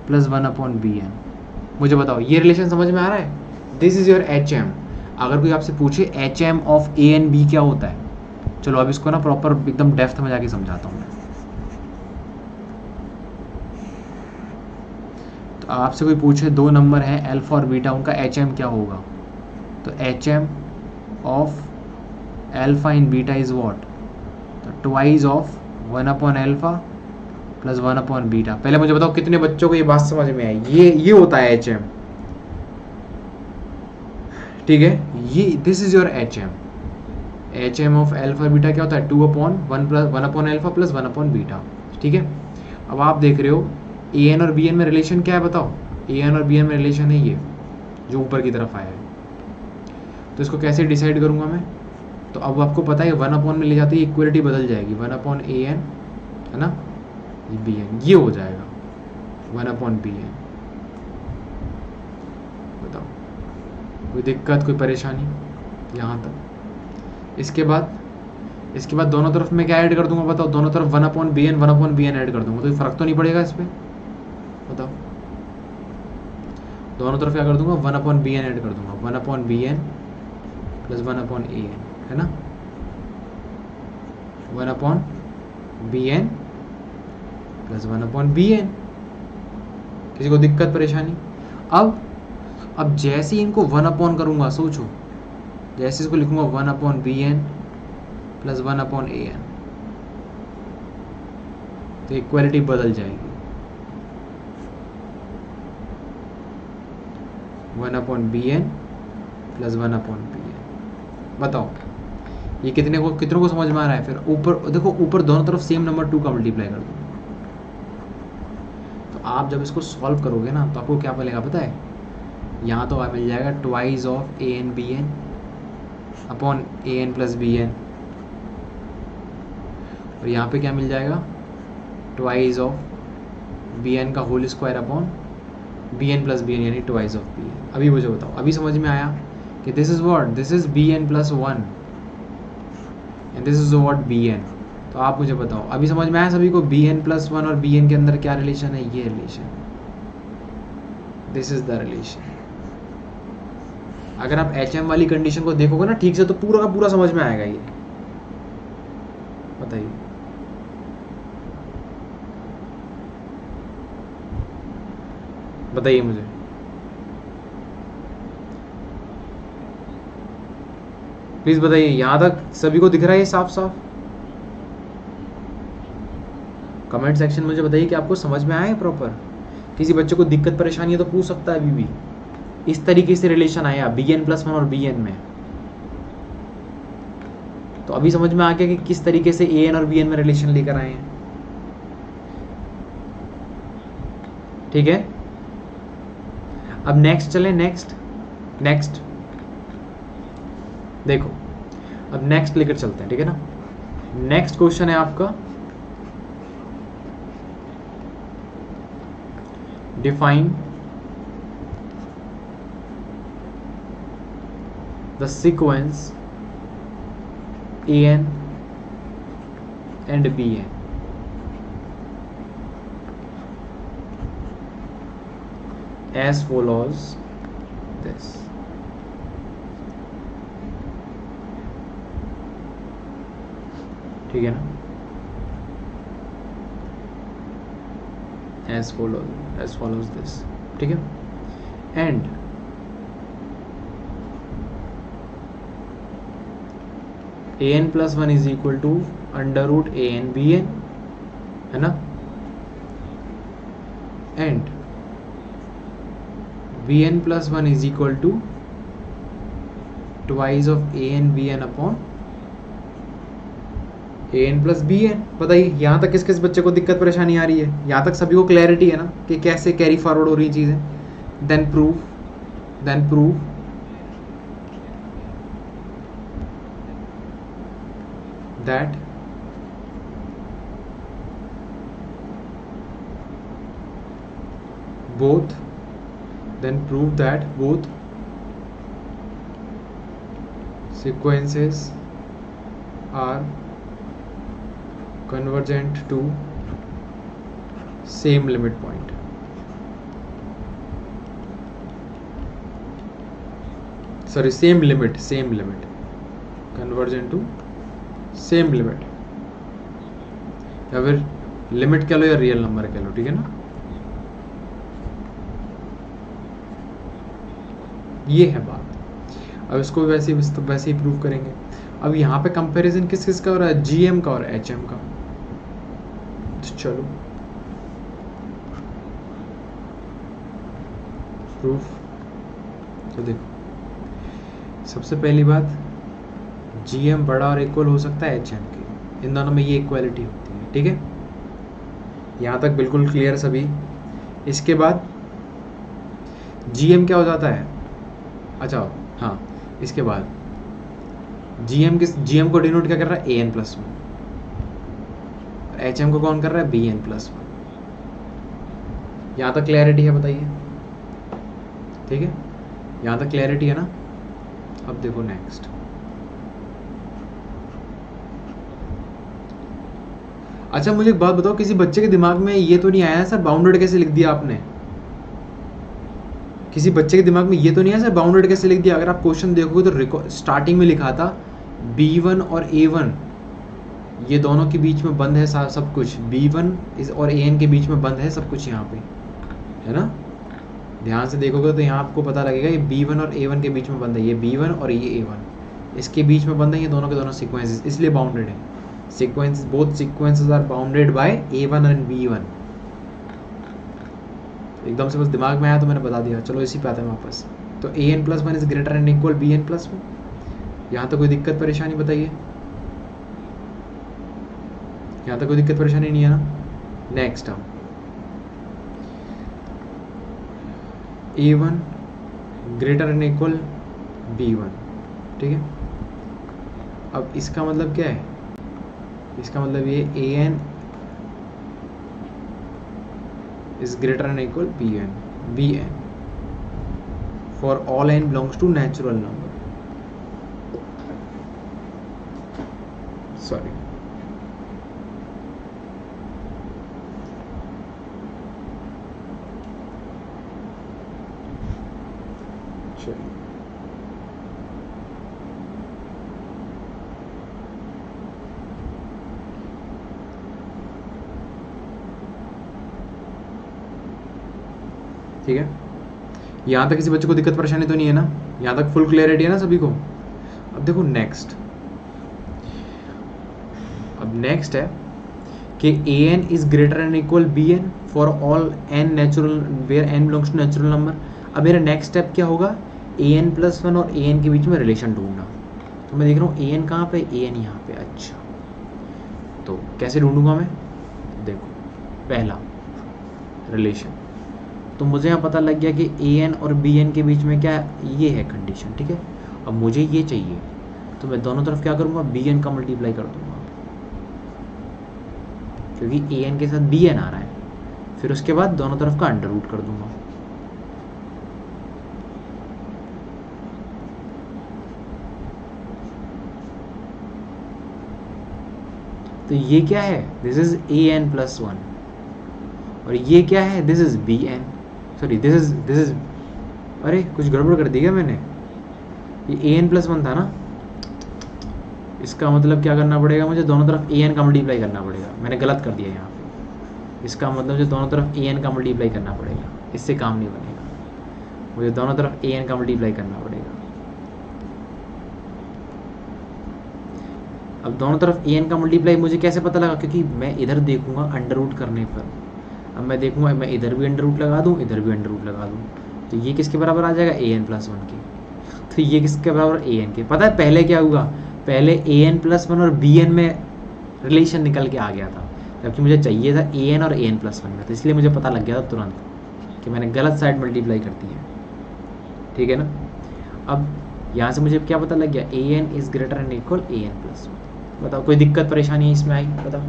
plus 1 upon B N. मुझे बताओ ये रिलेशन समझ में आ रहा है? This is your H M. अगर कोई आपसे पूछे H M of A N B क्या होता है, चलो अब इसको ना प्रॉपर एकदम डेप्थ में जाके समझाता हूँ मैं। तो आपसे कोई पूछे दो नंबर हैं अल्फा और बीटा, उनका एच एम क्या होगा, तो H M of alpha in beta is what, तो twice of 1 upon alpha plus 1 upon beta. पहले मुझे बताओ कितने बच्चों को ये बात समझ में आई? ये होता है एच एम, ठीक है? ये this is your H M. H M of alpha beta क्या होता है? 2 upon 1 upon alpha plus 1 upon beta, ठीक है? अब आप देख रहे हो ए एन और बी एन में रिलेशन क्या है, बताओ? ए एन और बी एन में रिलेशन है ये जो ऊपर की तरफ आया है। तो इसको कैसे डिसाइड करूंगा मैं? तो अब आपको पता है 1 अपॉन में ले जाते ही इक्वलिटी बदल जाएगी, 1 अपॉन ए एन है ना, ये बी एन, ये हो जाएगा 1 अपॉन बी एन। बताओ कोई दिक्कत, कोई परेशानी यहाँ तक? इसके बाद दोनों तरफ मैं क्या ऐड कर दूंगा, बताओ? दोनों तरफ 1 अपॉन बी एन ऐड कर दूंगा, तो फर्क तो नहीं पड़ेगा इस पर? बताओ, दोनों तरफ क्या कर दूंगा? 1 अपॉन बी एन ऐड कर दूंगा, 1 upon B N plus 1 upon ए एन, है ना, 1 upon B N plus 1 upon B N. किसी को दिक्कत परेशानी? अब जैसे ही इनको 1 अपॉन करूंगा, सोचो, जैसे इसको लिखूंगा 1 upon B N plus 1 upon ए एन, तो इक्वालिटी बदल जाएगी, 1 upon B N plus 1 upon B N. बताओ ये कितनों को समझ में आ रहा है? फिर ऊपर देखो, ऊपर दोनों तरफ सेम नंबर 2 का मल्टीप्लाई कर दो। तो आप जब इसको सॉल्व करोगे ना, तो आपको क्या मिलेगा पता है? यहाँ तो मिल जाएगा twice of A N B N upon A N plus B N, और यहाँ पे क्या मिल जाएगा? ट्वाइस ऑफ बी एन का whole square upon B N plus B n, यानी ट्वाइस ऑफ बी एन। अभी मुझे बताओ, अभी समझ में आया कि this is what, this is b N plus 1 and this is what b N. तो आप मुझे बताओ, अभी समझ में आया सभी को बी एन प्लस 1 और बी एन के अंदर क्या रिलेशन है? ये relation, this is the relation. अगर आप एच एम वाली कंडीशन को देखोगे ना ठीक से, तो पूरा का पूरा समझ में आएगा ये। बताइए, बताइए मुझे, प्लीज बताइए, यहां तक सभी को दिख रहा है ये साफ साफ? कमेंट सेक्शन में मुझे बताइए कि आपको समझ में आया है प्रॉपर। किसी बच्चे को दिक्कत परेशानी है तो पूछ सकता है अभी भी। इस तरीके से रिलेशन आया बी एन प्लस 1 और बी एन में, तो अभी समझ में आ गया कि किस तरीके से ए एन और बी एन में रिलेशन लेकर आए हैं, ठीक है? अब नेक्स्ट चले, नेक्स्ट देखो, अब नेक्स्ट लेकर चलते हैं, ठीक है ना? नेक्स्ट क्वेश्चन है आपका, define the sequence A N and B n as follows this. ठीक है ना? as follows this, ठीक है? and a n plus 1 is equal to under root a n b n, है ना? and b N plus 1 is equal to twice of A N B N upon A N plus B N. बताइए यहाँ तक किस किस बच्चे को दिक्कत परेशानी आ रही है? यहाँ तक सभी को क्लैरिटी है ना कि कैसे कैरी फॉरवर्ड हो रही चीजें? Then prove that both sequences are convergent to same limit point. Sorry, same limit, convergent to same limit, या फिर लिमिट कह लो या रियल नंबर कह लो, ठीक है ना। ये है बात। अब इसको वैसे ही प्रूव करेंगे। अब यहाँ पे कंपैरिजन किस किस का हो रहा है, जीएम का और एचएम का। चलो प्रूफ। तो देखो, सबसे पहली बात, जीएम बड़ा और इक्वल हो सकता है एचएम के, इन दोनों में ये इक्वालिटी होती है, ठीक है। यहाँ तक बिल्कुल क्लियर सभी। इसके बाद जीएम क्या हो जाता है, अच्छा हाँ, इसके बाद जीएम को डिनोट क्या कर रहा है, एन प्लस वन, एचएम को कौन कर रहा है, बी एन प्लस वन। यहाँ तक क्लैरिटी है, बताइए, ठीक है, यहाँ तक क्लैरिटी है ना। अब देखो नेक्स्ट, अच्छा मुझे एक बात बताओ, किसी बच्चे के दिमाग में ये तो नहीं आया सर बाउंडेड कैसे लिख दिया आपने, किसी बच्चे के दिमाग में ये तो नहीं आया सर बाउंडेड कैसे लिख दिया। अगर आप क्वेश्चन देखोगे तो स्टार्टिंग में लिखा था B1 और A1 ये दोनों के बीच में बंद है सब कुछ, B1 और AN के बीच में बंद है सब कुछ, यहाँ पे है ना। ध्यान से देखोगे तो यहाँ आपको पता लगेगा ये B1 और A1 के बीच में बंद है, ये B1 और ये A1 इसके बीच में बंद है, ये दोनों के दोनों सीक्वेंसेस, इसलिए बाउंडेड है। Sequences, both sequences are bounded by A1 and B1। एकदम से बस दिमाग में आया तो मैंने बता दिया। चलो इसी पे आते हैं वापस। तो AN plus one is greater and equal BN plus one. यहाँ तक कोई दिक्कत परेशानी बताइए, यहाँ तक कोई दिक्कत परेशानी नहीं है ना। नेक्स्ट हम A1 greater and equal B1, ठीक है। अब इसका मतलब क्या है, इसका मतलब ये AN is greater than or equal Bn for all n belongs to natural number. Sorry. चलिए ठीक है, यहाँ तक किसी बच्चे को दिक्कत परेशानी तो नहीं है ना, यहाँ तक फुल क्लियरिटी है ना सभी को। अब देखो नेक्स्ट, अब नेक्स्ट है कि AN is greater and equal BN for all n natural where n belongs to natural number. अब मेरा नेक्स्ट स्टेप क्या होगा, AN प्लस वन और AN के बीच में रिलेशन ढूंढना। तो मैं देख रहा हूँ AN कहाँ पे, AN यहाँ पे। अच्छा तो कैसे ढूंढूंगा मैं, देखो पहला रिलेशन, तो मुझे यहाँ पता लग गया कि AN और BN के बीच में क्या ये है कंडीशन, ठीक है। अब मुझे ये चाहिए तो मैं दोनों तरफ क्या करूँगा, BN का मल्टीप्लाई कर दूंगा, क्योंकि AN के साथ BN आ रहा है। फिर उसके बाद दोनों तरफ का अंडर रूट कर दूंगा। तो ये क्या है, this is AN plus one, और ये क्या है, this is BN, sorry this is अरे कुछ गड़बड़ कर दी क्या मैंने, ये AN प्लस वन था ना। इसका मतलब क्या करना पड़ेगा, मुझे दोनों तरफ AN का मल्टीप्लाई करना पड़ेगा, मैंने गलत कर दिया यहाँ पे। इसका मतलब मुझे दोनों तरफ AN का मल्टीप्लाई करना पड़ेगा, इससे काम नहीं बनेगा, मुझे दोनों तरफ AN का मल्टीप्लाई करना पड़ेगा। अब दोनों तरफ AN का मल्टीप्लाई मुझे कैसे पता लगा, क्योंकि मैं इधर देखूंगा अंडर रूट करने पर। अब मैं देखूंगा, मैं इधर भी अंडर रूट लगा दूं, इधर भी अंडर रूट लगा दूं, तो ये किसके बराबर आ जाएगा, AN प्लस वन के। तो ये किसके बराबर, AN के। पता है पहले क्या हुआ, पहले AN प्लस वन और BN में रिलेशन निकल के आ गया था, जबकि मुझे चाहिए था AN और AN प्लस वन में। तो इसलिए मुझे पता लग गया था तुरंत कि मैंने गलत साइड मल्टीप्लाई कर दी है, ठीक है ना। अब यहाँ से मुझे क्या पता लग गया, AN is greater and equal AN plus one. बताओ कोई दिक्कत परेशानी इसमें आई, बताओ।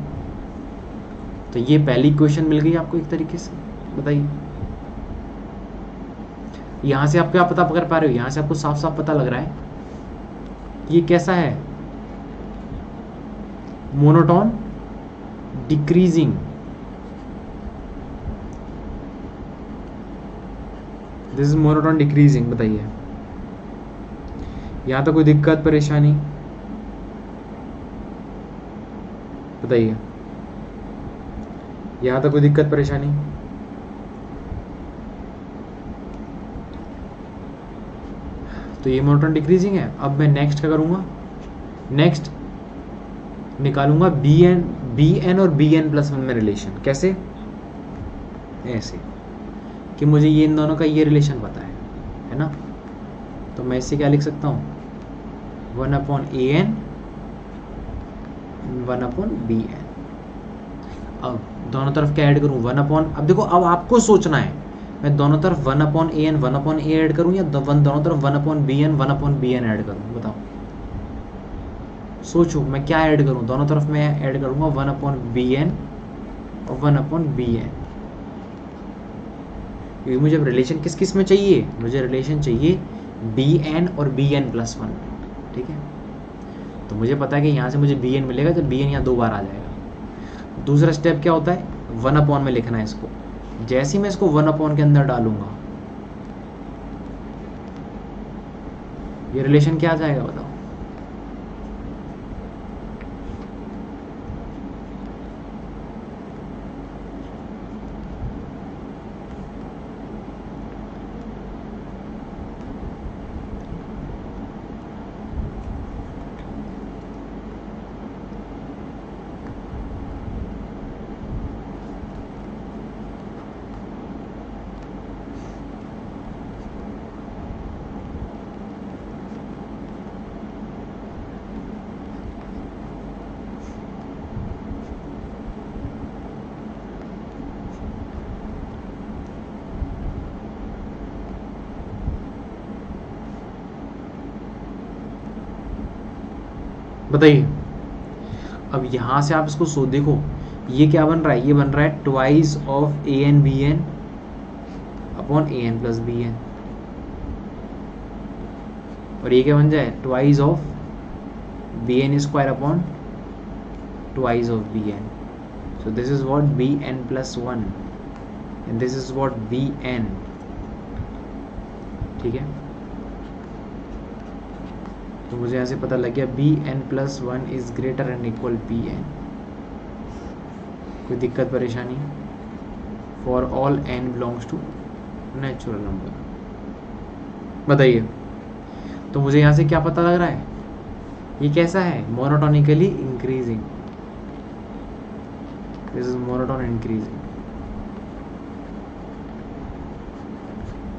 तो ये पहली क्वेश्चन मिल गई आपको एक तरीके से, बताइए। यहाँ से आप क्या पता कर पा रहे हो, यहाँ से आपको साफ साफ पता लग रहा है ये कैसा है, monotone decreasing, this is monotone decreasing. बताइए यहां तक कोई दिक्कत परेशानी, बताइए यहां तक कोई दिक्कत परेशानी? तो ये मोनोटोन डिक्रीजिंग है। अब मैं नेक्स्ट क्या करूंगा, नेक्स्ट निकालूंगा बी एन और बी एन प्लस वन में रिलेशन। कैसे, ऐसे कि मुझे ये इन दोनों का ये रिलेशन पता है ना, तो मैं इससे क्या लिख सकता हूँ, 1/an 1/bn। अब दोनों तरफ क्या ऐड करूँ, 1/, अब देखो अब आपको सोचना है मैं दोनों तरफ 1/an 1/a ऐड करूँ या दोनों तरफ 1/bn 1/bn ऐड करूँ, बताओ सोचो मैं क्या ऐड करूँ। दोनों तरफ मैं ऐड करूँगा 1/bn और 1/bn, क्योंकि मुझे रिलेशन किस किस में चाहिए, मुझे रिलेशन चाहिए bn और bn प्लस वन, ठीक है। तो मुझे पता है कि यहाँ से मुझे bn मिलेगा, तो bn यहाँ 2 बार आ जाएगा। दूसरा स्टेप क्या होता है, 1/, में लिखना है इसको। जैसे ही मैं इसको 1/, के अंदर डालूंगा ये रिलेशन क्या आ जाएगा, बताओ। बताइए अब यहां से आप इसको देखो, ये क्या बन रहा है, ये बन रहा है twice of A N B N upon A N plus B N, और ये क्या बन जाए, twice of B N square upon twice of B n. So this is what b N plus one and this is what b N, ठीक है। तो मुझे यहाँ से पता लग गया B N plus one is greater and equal B n. कोई दिक्कत परेशानी, for all N belongs to natural number, बताइए। तो मुझे यहाँ से क्या पता लग रहा है, ये कैसा है, monotonically increasing, this is monotone increasing,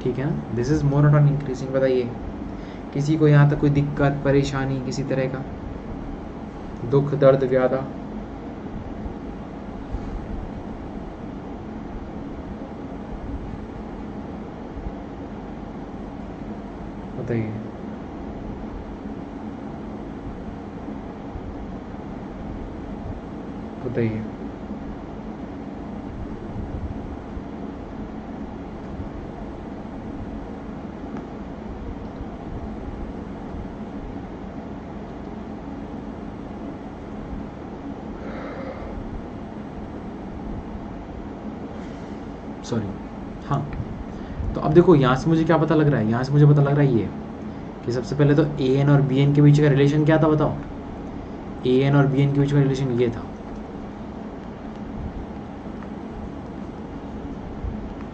ठीक है ना, दिस इज मोनोटोन इंक्रीजिंग। बताइए किसी को यहाँ तक कोई दिक्कत परेशानी, किसी तरह का दुख दर्द व्याधा? बताइए बताइए। सॉरी, हाँ। तो अब देखो यहाँ से मुझे क्या पता लग रहा है, यहाँ से मुझे पता लग रहा है ये कि सबसे पहले तो ए एन और बी एन के बीच का रिलेशन क्या था, बताओ। ए एन और बी एन के बीच का रिलेशन ये था,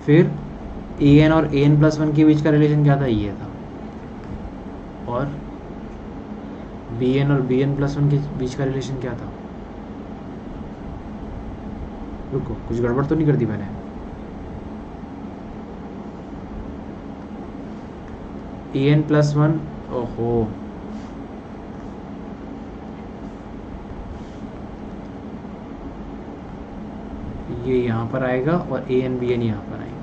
फिर ए एन और ए एन प्लस वन के बीच का रिलेशन क्या था, ये था, और बी एन और बी एन प्लस वन के बीच का रिलेशन क्या था। रुको, कुछ गड़बड़ तो नहीं कर दी मैंने। ए एन प्लस वन, ओहो, ये यहाँ पर आएगा और ए एन बी एन यहाँ पर आएंगे,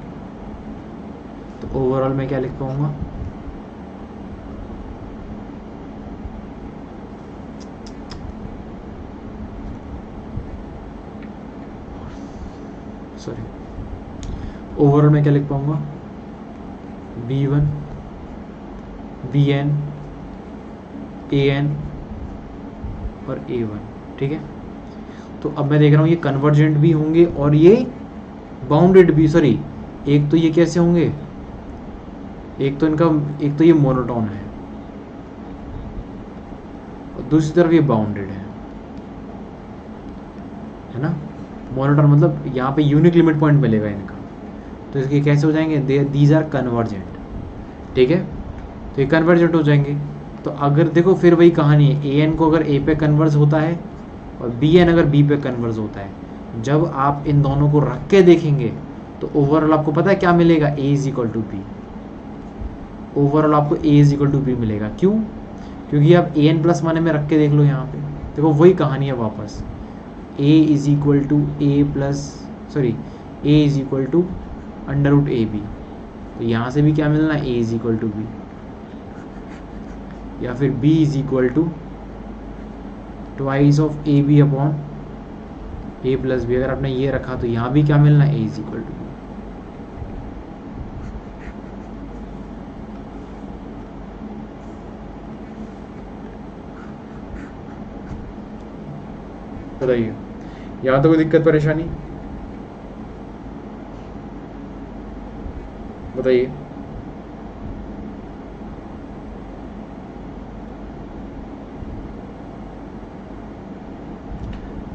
तो ओवरऑल मैं क्या लिख पाऊंगा, सॉरी, ओवरऑल मैं क्या लिख पाऊंगा, b one b n an और a1, ठीक है। तो अब मैं देख रहा हूँ ये कन्वर्जेंट भी होंगे और ये बाउंडेड भी, सॉरी एक तो ये कैसे होंगे, एक तो ये मोनोटोन है, दूसरी तरफ ये बाउंडेड है ना। मोनोटोन मतलब यहाँ पे यूनिक लिमिट पॉइंट मिलेगा इनका, तो इसके कैसे हो जाएंगे, दीज आर कन्वर्जेंट, ठीक है। तो ये कन्वर्जेंट हो जाएंगे। तो अगर देखो फिर वही कहानी है, ए एन को अगर ए पे कन्वर्ज होता है और बी एन अगर बी पे कन्वर्ज होता है, जब आप इन दोनों को रख के देखेंगे तो ओवरऑल आपको पता है क्या मिलेगा, A is equal to B. Overall आपको A is equal to B मिलेगा, क्यों, क्योंकि आप ए एन प्लस वन में रख के देख लो, यहाँ पे देखो वही कहानी है वापस, A is equal to A is equal to under root A B. तो यहाँ से भी क्या मिलना, A is equal to B, या फिर b is equal to twice of A B upon A plus B. अगर आपने ये रखा तो यहाँ भी क्या मिलना, a is equal to b. बताइए यहाँ तो कोई दिक्कत परेशानी, बताइए।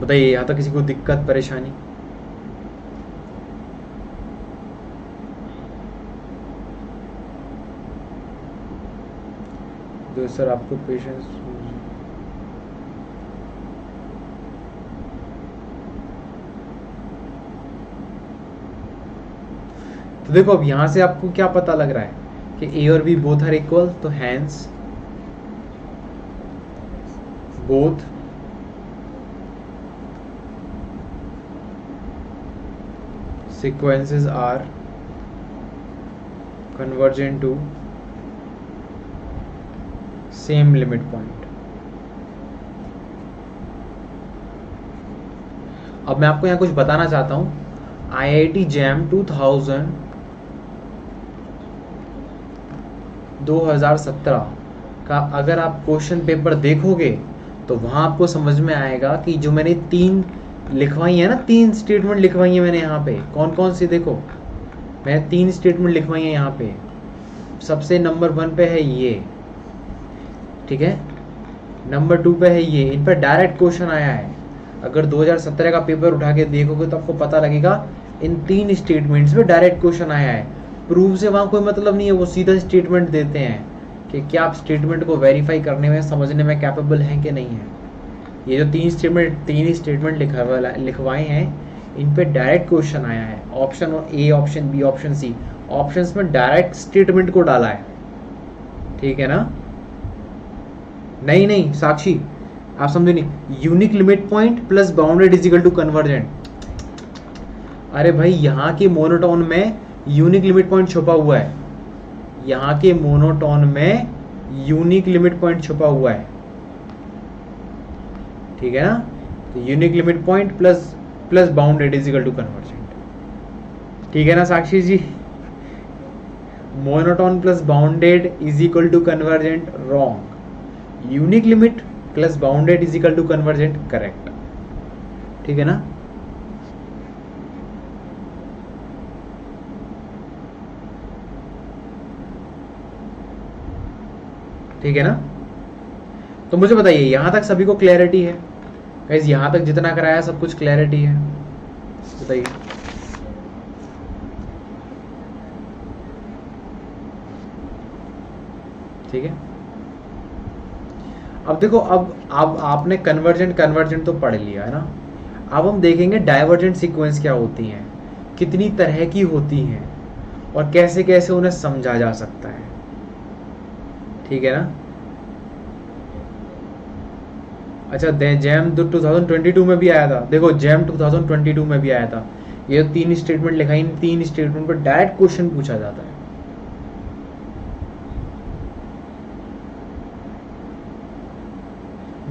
बताइए यहाँ तक किसी को दिक्कत परेशानी। तो सर आपको पेशेंस, तो देखो अब यहां से आपको क्या पता लग रहा है कि ए और बी बोथ आर इक्वल, तो hence both sequences are convergent to same limit point। अब मैं आपको यहाँ कुछ बताना चाहता हूँ, IIT JAM 2017 का अगर आप क्वेश्चन पेपर देखोगे तो वहां आपको समझ में आएगा कि जो मैंने तीन लिखवाई है ना, तीन स्टेटमेंट लिखवाई है मैंने यहाँ पे, कौन कौन सी, देखो मैंने तीन स्टेटमेंट लिखवाई है यहाँ पे। सबसे नंबर 1 पे है ये, ठीक है, नंबर 2 पे है ये, इन पर डायरेक्ट क्वेश्चन आया है। अगर 2017 का पेपर उठा के देखोगे तो आपको पता लगेगा इन तीन स्टेटमेंट्स पे डायरेक्ट क्वेश्चन आया है। प्रूफ से वहाँ कोई मतलब नहीं है, वो सीधा स्टेटमेंट देते हैं कि क्या आप स्टेटमेंट को वेरीफाई करने में, समझने में कैपेबल हैं कि नहीं है। ये जो तीन स्टेटमेंट लिखवाए हैं, इन पे डायरेक्ट क्वेश्चन आया है। Option a, option b, option c, options में डायरेक्ट स्टेटमेंट को डाला है, ठीक है ना। नहीं साक्षी आप समझो नहीं, unique limit point plus bounded is equal to convergent. अरे भाई यहाँ के मोनोटोन में यूनिक लिमिट पॉइंट छुपा हुआ है, यहाँ के मोनोटोन में यूनिक लिमिट पॉइंट छुपा हुआ है, ठीक है ना। तो unique limit point plus bounded is equal to convergent, ठीक है ना Sakshi ji. Monotone plus bounded is equal to convergent wrong, unique limit plus bounded is equal to convergent correct, ठीक है ना। ठीक है ना। तो मुझे बताइए यहां तक सभी को क्लैरिटी है गाइस, यहां तक जितना कराया सब कुछ क्लैरिटी है, बताइए। ठीक है, अब देखो, अब आपने कन्वर्जेंट तो पढ़ लिया है ना। अब हम देखेंगे डाइवर्जेंट सीक्वेंस क्या होती हैं, कितनी तरह की होती हैं और कैसे कैसे उन्हें समझा जा सकता है, ठीक है ना। अच्छा, जैम 2022 में भी आया था, देखो जैम 2022 में भी आया था। ये तीन स्टेटमेंट लिखा, इन तीन स्टेटमेंट पर डायरेक्ट क्वेश्चन पूछा जाता है।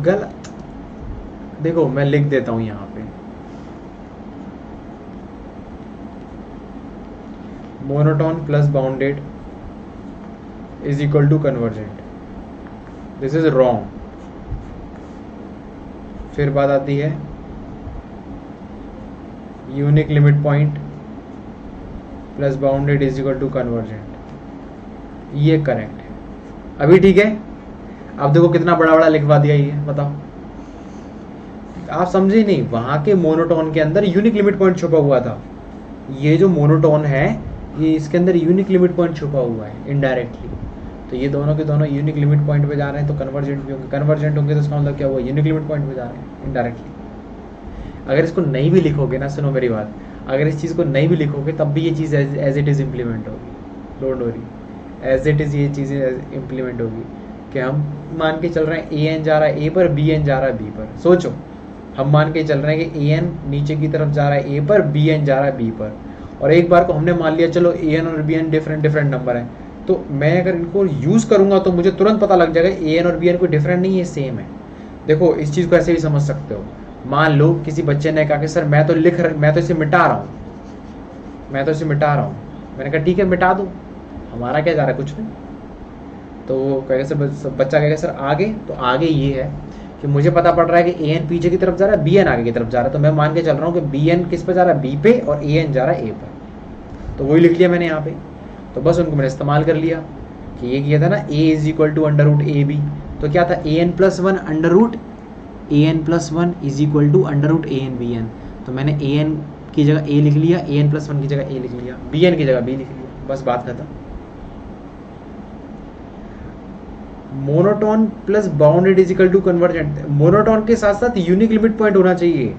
गलत, देखो मैं लिख देता हूं यहां पे, monotone plus bounded is equal to convergent, this is wrong. फिर बात आती है unique limit point plus bounded is equal to convergent. ये करेक्ट है, अभी ठीक है। अब देखो कितना बड़ा बड़ा लिखवा दिया ये, बताओ आप समझे नहीं। वहां के मोनोटोन के अंदर यूनिक लिमिट पॉइंट छुपा हुआ था। ये जो मोनोटोन है ये इसके अंदर यूनिक लिमिट पॉइंट छुपा हुआ है इनडायरेक्टली। तो ये दोनों के दोनों यूनिक लिमिट पॉइंट पे जा रहे हैं, तो कन्वर्जेंट भी होंगे। कन्वर्जेंट होंगे तो इसका मतलब क्या हुआ, यूनिक लिमिट पॉइंट पे जा रहे हैं इनडायरेक्टली। अगर इसको नहीं भी लिखोगे ना, सुनो मेरी बात, अगर इस चीज़ को नहीं भी लिखोगे तब भी ये चीज़ एज इट इज़ इम्प्लीमेंट होगी। Don't worry, as it is ये चीज़ें इम्प्लीमेंट होगी। कि हम मान के चल रहे हैं ए एन जा रहा है ए पर, बी एन जा रहा है बी पर। सोचो, हम मान के चल रहे हैं कि ए एन नीचे की तरफ जा रहा है ए पर, बी एन जा रहा है बी पर, और एक बार को हमने मान लिया चलो ए एन और B n different different number हैं, तो मैं अगर इनको यूज़ करूंगा तो मुझे तुरंत पता लग जाएगा ए एन और बी एन कोई डिफरेंट नहीं है, सेम है। देखो इस चीज़ को ऐसे भी समझ सकते हो। मान लो किसी बच्चे ने कहा कि सर मैं तो इसे मिटा रहा हूँ, मैंने कहा ठीक है मिटा दो, हमारा क्या जा रहा है, कुछ नहीं। तो वो कहेगा सर, बच्चा कहेगा सर आगे, तो आगे ये है कि मुझे पता पड़ रहा है कि ए एन पीछे की तरफ जा रहा है, बी एन आगे की तरफ जा रहा है, तो मैं मान के चल रहा हूँ कि बी एन किस पे जा रहा है, बी पे, और ए एन जा रहा है ए पर। तो वही लिख लिया मैंने यहाँ पे। तो बस उनको मैंने इस्तेमाल कर लिया कि ये किया था ना A is equal to under root A B, तो क्या था A N plus one under root A N plus one is equal to under root A N B N. तो मैंने ए एन की जगह ए लिख लिया, ए एन प्लस वन की जगह ए लिख लिया, बी एन की जगह बी लिख लिया, बस बात खत्म। Monotone plus bounded is equal to convergent. Monotone के साथ साथ यूनिक लिमिट पॉइंट होना चाहिए।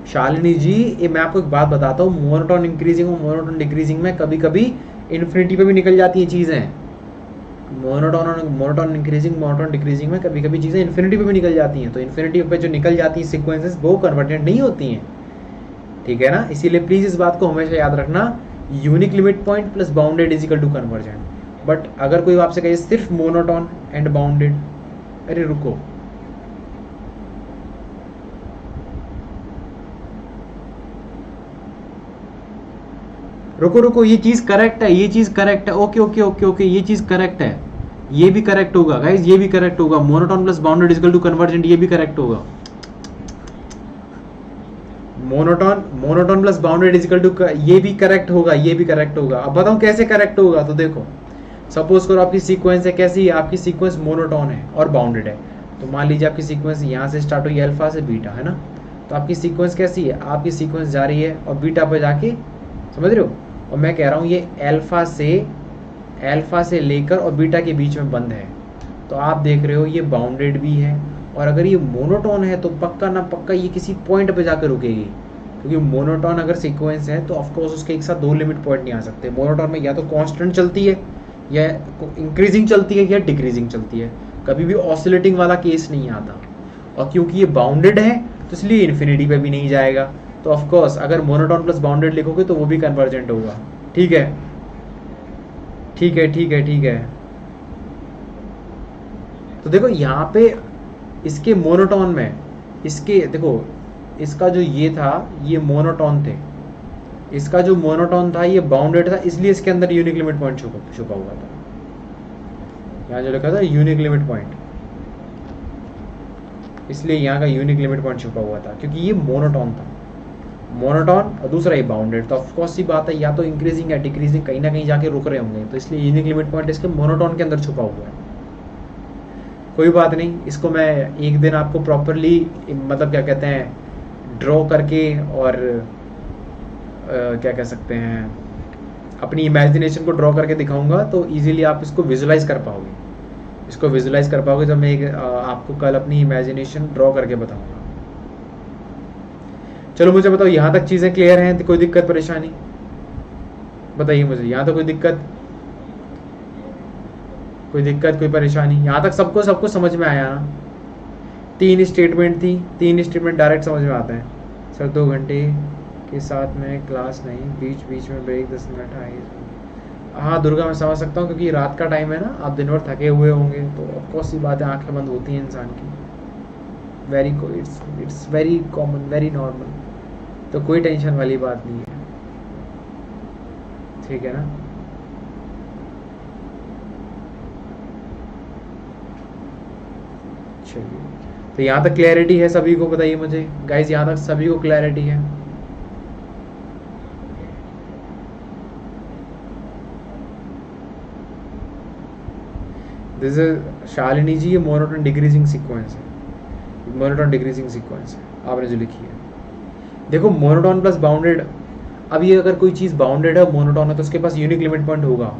शालिनी जी, ये मैं आपको एक बात बताता हूँ, मोनोटोन इंक्रीजिंग और मोनोटोन डिक्रीजिंग में कभी कभी इन्फिनिटी पे भी निकल जाती हैं चीज़ें। मोनोटोन इंक्रीजिंग, मोनोटोन डिक्रीजिंग में कभी कभी चीज़ें इन्फिनिटी पे भी निकल जाती हैं। तो इन्फिनिटी पे जो निकल जाती हैं सीक्वेंसेस, वो कन्वर्जेंट नहीं होती हैं, ठीक है ना। इसीलिए प्लीज़ इस बात को हमेशा याद रखना, unique limit point plus bounded is equal to convergent. But अगर कोई आपसे कहे सिर्फ मोनोटोन एंड बाउंडेड, अरे रुको, रुको रुको, ये चीज करेक्ट है, ये चीज करेक्ट है, ओके ओके ओके ओके, ये चीज करेक्ट है, ये भी करेक्ट होगा गाइस, ये भी करेक्ट होगा। Monotone plus bounded is equal to convergent, ये भी करेक्ट होगा। Monotone plus bounded is equal to, ये भी करेक्ट होगा, ये भी करेक्ट होगा। अब बताओ कैसे करेक्ट होगा, तो देखो सपोज करो आपकी सीक्वेंस है, कैसी है आपकी सीक्वेंस, मोनोटोन है और बाउंडेड है। तो मान लीजिए आपकी सीक्वेंस यहाँ से स्टार्ट हुई अल्फा से बीटा, है ना। तो आपकी सीक्वेंस कैसी है, आपकी सीक्वेंस जा रही है और बीटा पे जाके, समझ रहे हो। और मैं कह रहा हूँ ये अल्फा से लेकर और बीटा के बीच में बंद है। तो आप देख रहे हो ये बाउंडेड भी है, और अगर ये मोनोटोन है तो पक्का ना पक्का ये किसी पॉइंट पे जाकर रुकेगी, क्योंकि मोनोटोन अगर सीक्वेंस है तो ऑफकोर्स उसके एक साथ दो लिमिट पॉइंट नहीं आ सकते। मोनोटोन में या तो कांस्टेंट चलती है, या इंक्रीजिंग चलती है, या डिक्रीजिंग चलती है, कभी भी ऑसिलेटिंग वाला केस नहीं आता। और क्योंकि ये बाउंडेड है तो इसलिए इन्फिनिटी पे भी नहीं जाएगा। तो ऑफकोर्स अगर मोनोटोन प्लस बाउंडेड लिखोगे तो वो भी कन्वर्जेंट होगा। ठीक है ठीक है ठीक है ठीक है। तो देखो यहाँ पे इसके मोनोटोन में, इसके देखो इसका जो ये था ये मोनोटोन थे, इसका जो मोनोटोन था ये बाउंडेड था, इसलिए इसके अंदर यूनिक लिमिट पॉइंट छुपा हुआ था। यहाँ जो लिखा था यूनिक लिमिट पॉइंट, इसलिए यहाँ का यूनिक लिमिट पॉइंट छुपा हुआ था, क्योंकि ये मोनोटोन था, मोनोटोन, और दूसरा ये बाउंडेड। तो ऑफकोर्स सी बात है, या तो इंक्रीजिंग या डिक्रीजिंग कहीं ना कहीं जाके रुक रहे होंगे, तो इसलिए यूनिक लिमिट पॉइंट इसके मोनोटोन के अंदर छुपा हुआ है। कोई बात नहीं, इसको मैं एक दिन आपको प्रॉपरली, मतलब क्या कहते हैं, ड्रॉ करके और क्या कह सकते हैं, अपनी इमेजिनेशन को ड्रॉ करके दिखाऊंगा, तो इजीली आप इसको विजुलाइज कर पाओगे। इसको विजुलाइज कर पाओगे जब मैं आपको कल अपनी इमेजिनेशन ड्रॉ करके बताऊंगा। चलो मुझे बताओ, यहाँ तक चीज़ें क्लियर हैं, तो कोई दिक्कत परेशानी बताइए मुझे। यहाँ तो कोई दिक्कत कोई परेशानी, यहाँ तक सबको समझ में आया ना। 3 स्टेटमेंट थी, 3 स्टेटमेंट डायरेक्ट समझ में आते हैं। सर 2 घंटे के साथ में क्लास नहीं, बीच बीच में ब्रेक 10 मिनट आए। हाँ दुर्गा, मैं समझ सकता हूँ, क्योंकि रात का टाइम है ना, आप दिन भर थके हुए होंगे, तो ऑफकोर्स सी बात है, आंखें बंद होती हैं इंसान की। It's very common, very normal, तो कोई टेंशन वाली बात नहीं है, ठीक है ना। चलिए, तो यहाँ तक क्लैरिटी है सभी को? बताइए मुझे गाइज, यहाँ तक सभी को क्लैरिटी है? दिस इज शालिनी जी, ये मोनोटोन डिक्रीजिंग सीक्वेंस है, मोनोटोन डिक्रीजिंग सीक्वेंस है आपने जो लिखी है। देखो मोनोटोन प्लस बाउंडेड, अब ये अगर कोई चीज़ बाउंडेड है मोनोटोन है तो उसके पास यूनिक लिमिट पॉइंट होगा।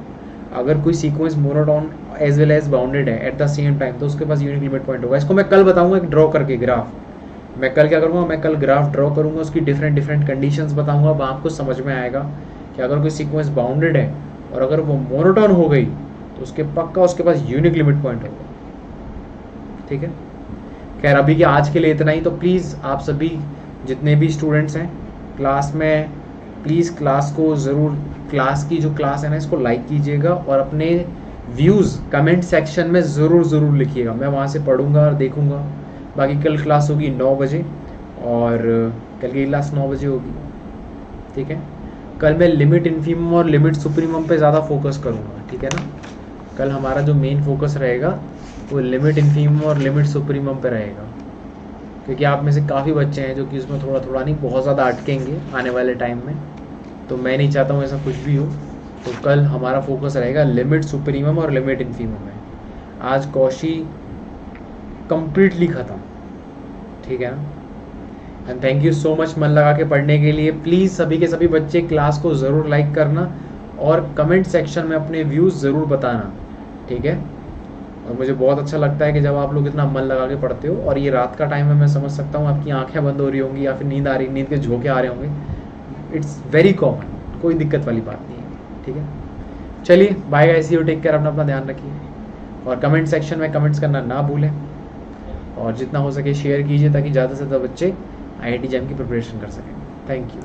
अगर कोई sequence monotone as well as bounded है एट द सेम टाइम तो उसके पास यूनिक लिमिट पॉइंट होगा। इसको मैं कल बताऊंगा एक ड्रॉ करके ग्राफ। मैं कल क्या करूँगा, मैं कल ग्राफ ड्रॉ करूँगा, उसकी डिफरेंट डिफरेंट कंडीशंस बताऊंगा, अब आपको समझ में आएगा कि अगर कोई सीक्वेंस बाउंडेड है और अगर वो मोनोटोन हो गई तो उसके पक्का उसके पास यूनिक लिमिट पॉइंट होगा। ठीक है, खैर अभी के आज के लिए इतना ही। तो प्लीज़ आप सभी जितने भी स्टूडेंट्स हैं क्लास में, प्लीज़ क्लास को ज़रूर, क्लास की जो क्लास है ना इसको लाइक कीजिएगा और अपने व्यूज़ कमेंट सेक्शन में ज़रूर लिखिएगा। मैं वहाँ से पढ़ूंगा और देखूंगा। बाकी कल क्लास होगी 9 बजे और कल की क्लास 9 बजे होगी। ठीक है, कल मैं लिमिट इन्फीमम और लिमिट सुप्रीमम पे ज़्यादा फोकस करूँगा। ठीक है ना, कल हमारा जो मेन फोकस रहेगा वो लिमिट इन्फीमम और लिमिट सुप्रीमम पे रहेगा, क्योंकि आप में से काफ़ी बच्चे हैं जो कि उसमें थोड़ा थोड़ा नहीं बहुत ज़्यादा अटकेंगे आने वाले टाइम में। तो मैं नहीं चाहता हूँ ऐसा कुछ भी हो। तो कल हमारा फोकस रहेगा लिमिट सुप्रीमम और लिमिट इन्फीमम में। आज कौशी कंप्लीटली ख़त्म। ठीक है ना, and thank you so much मन लगा के पढ़ने के लिए। प्लीज़ सभी के सभी बच्चे क्लास को ज़रूर लाइक करना और कमेंट सेक्शन में अपने व्यूज़ ज़रूर बताना। ठीक है, और मुझे बहुत अच्छा लगता है कि जब आप लोग इतना मन लगा के पढ़ते हो। और ये रात का टाइम है, मैं समझ सकता हूँ आपकी आंखें बंद हो रही होंगी या फिर नींद आ रही, नींद के झोंके आ रहे होंगे। इट्स वेरी कॉमन, कोई दिक्कत वाली बात नहीं है। ठीक है, चलिए bye guys, you take care, अपना ध्यान रखिए और कमेंट सेक्शन में कमेंट्स करना ना भूलें और जितना हो सके शेयर कीजिए ताकि ज़्यादा से ज़्यादा बच्चे IIT JAM की प्रिपरेशन कर सकें। Thank you.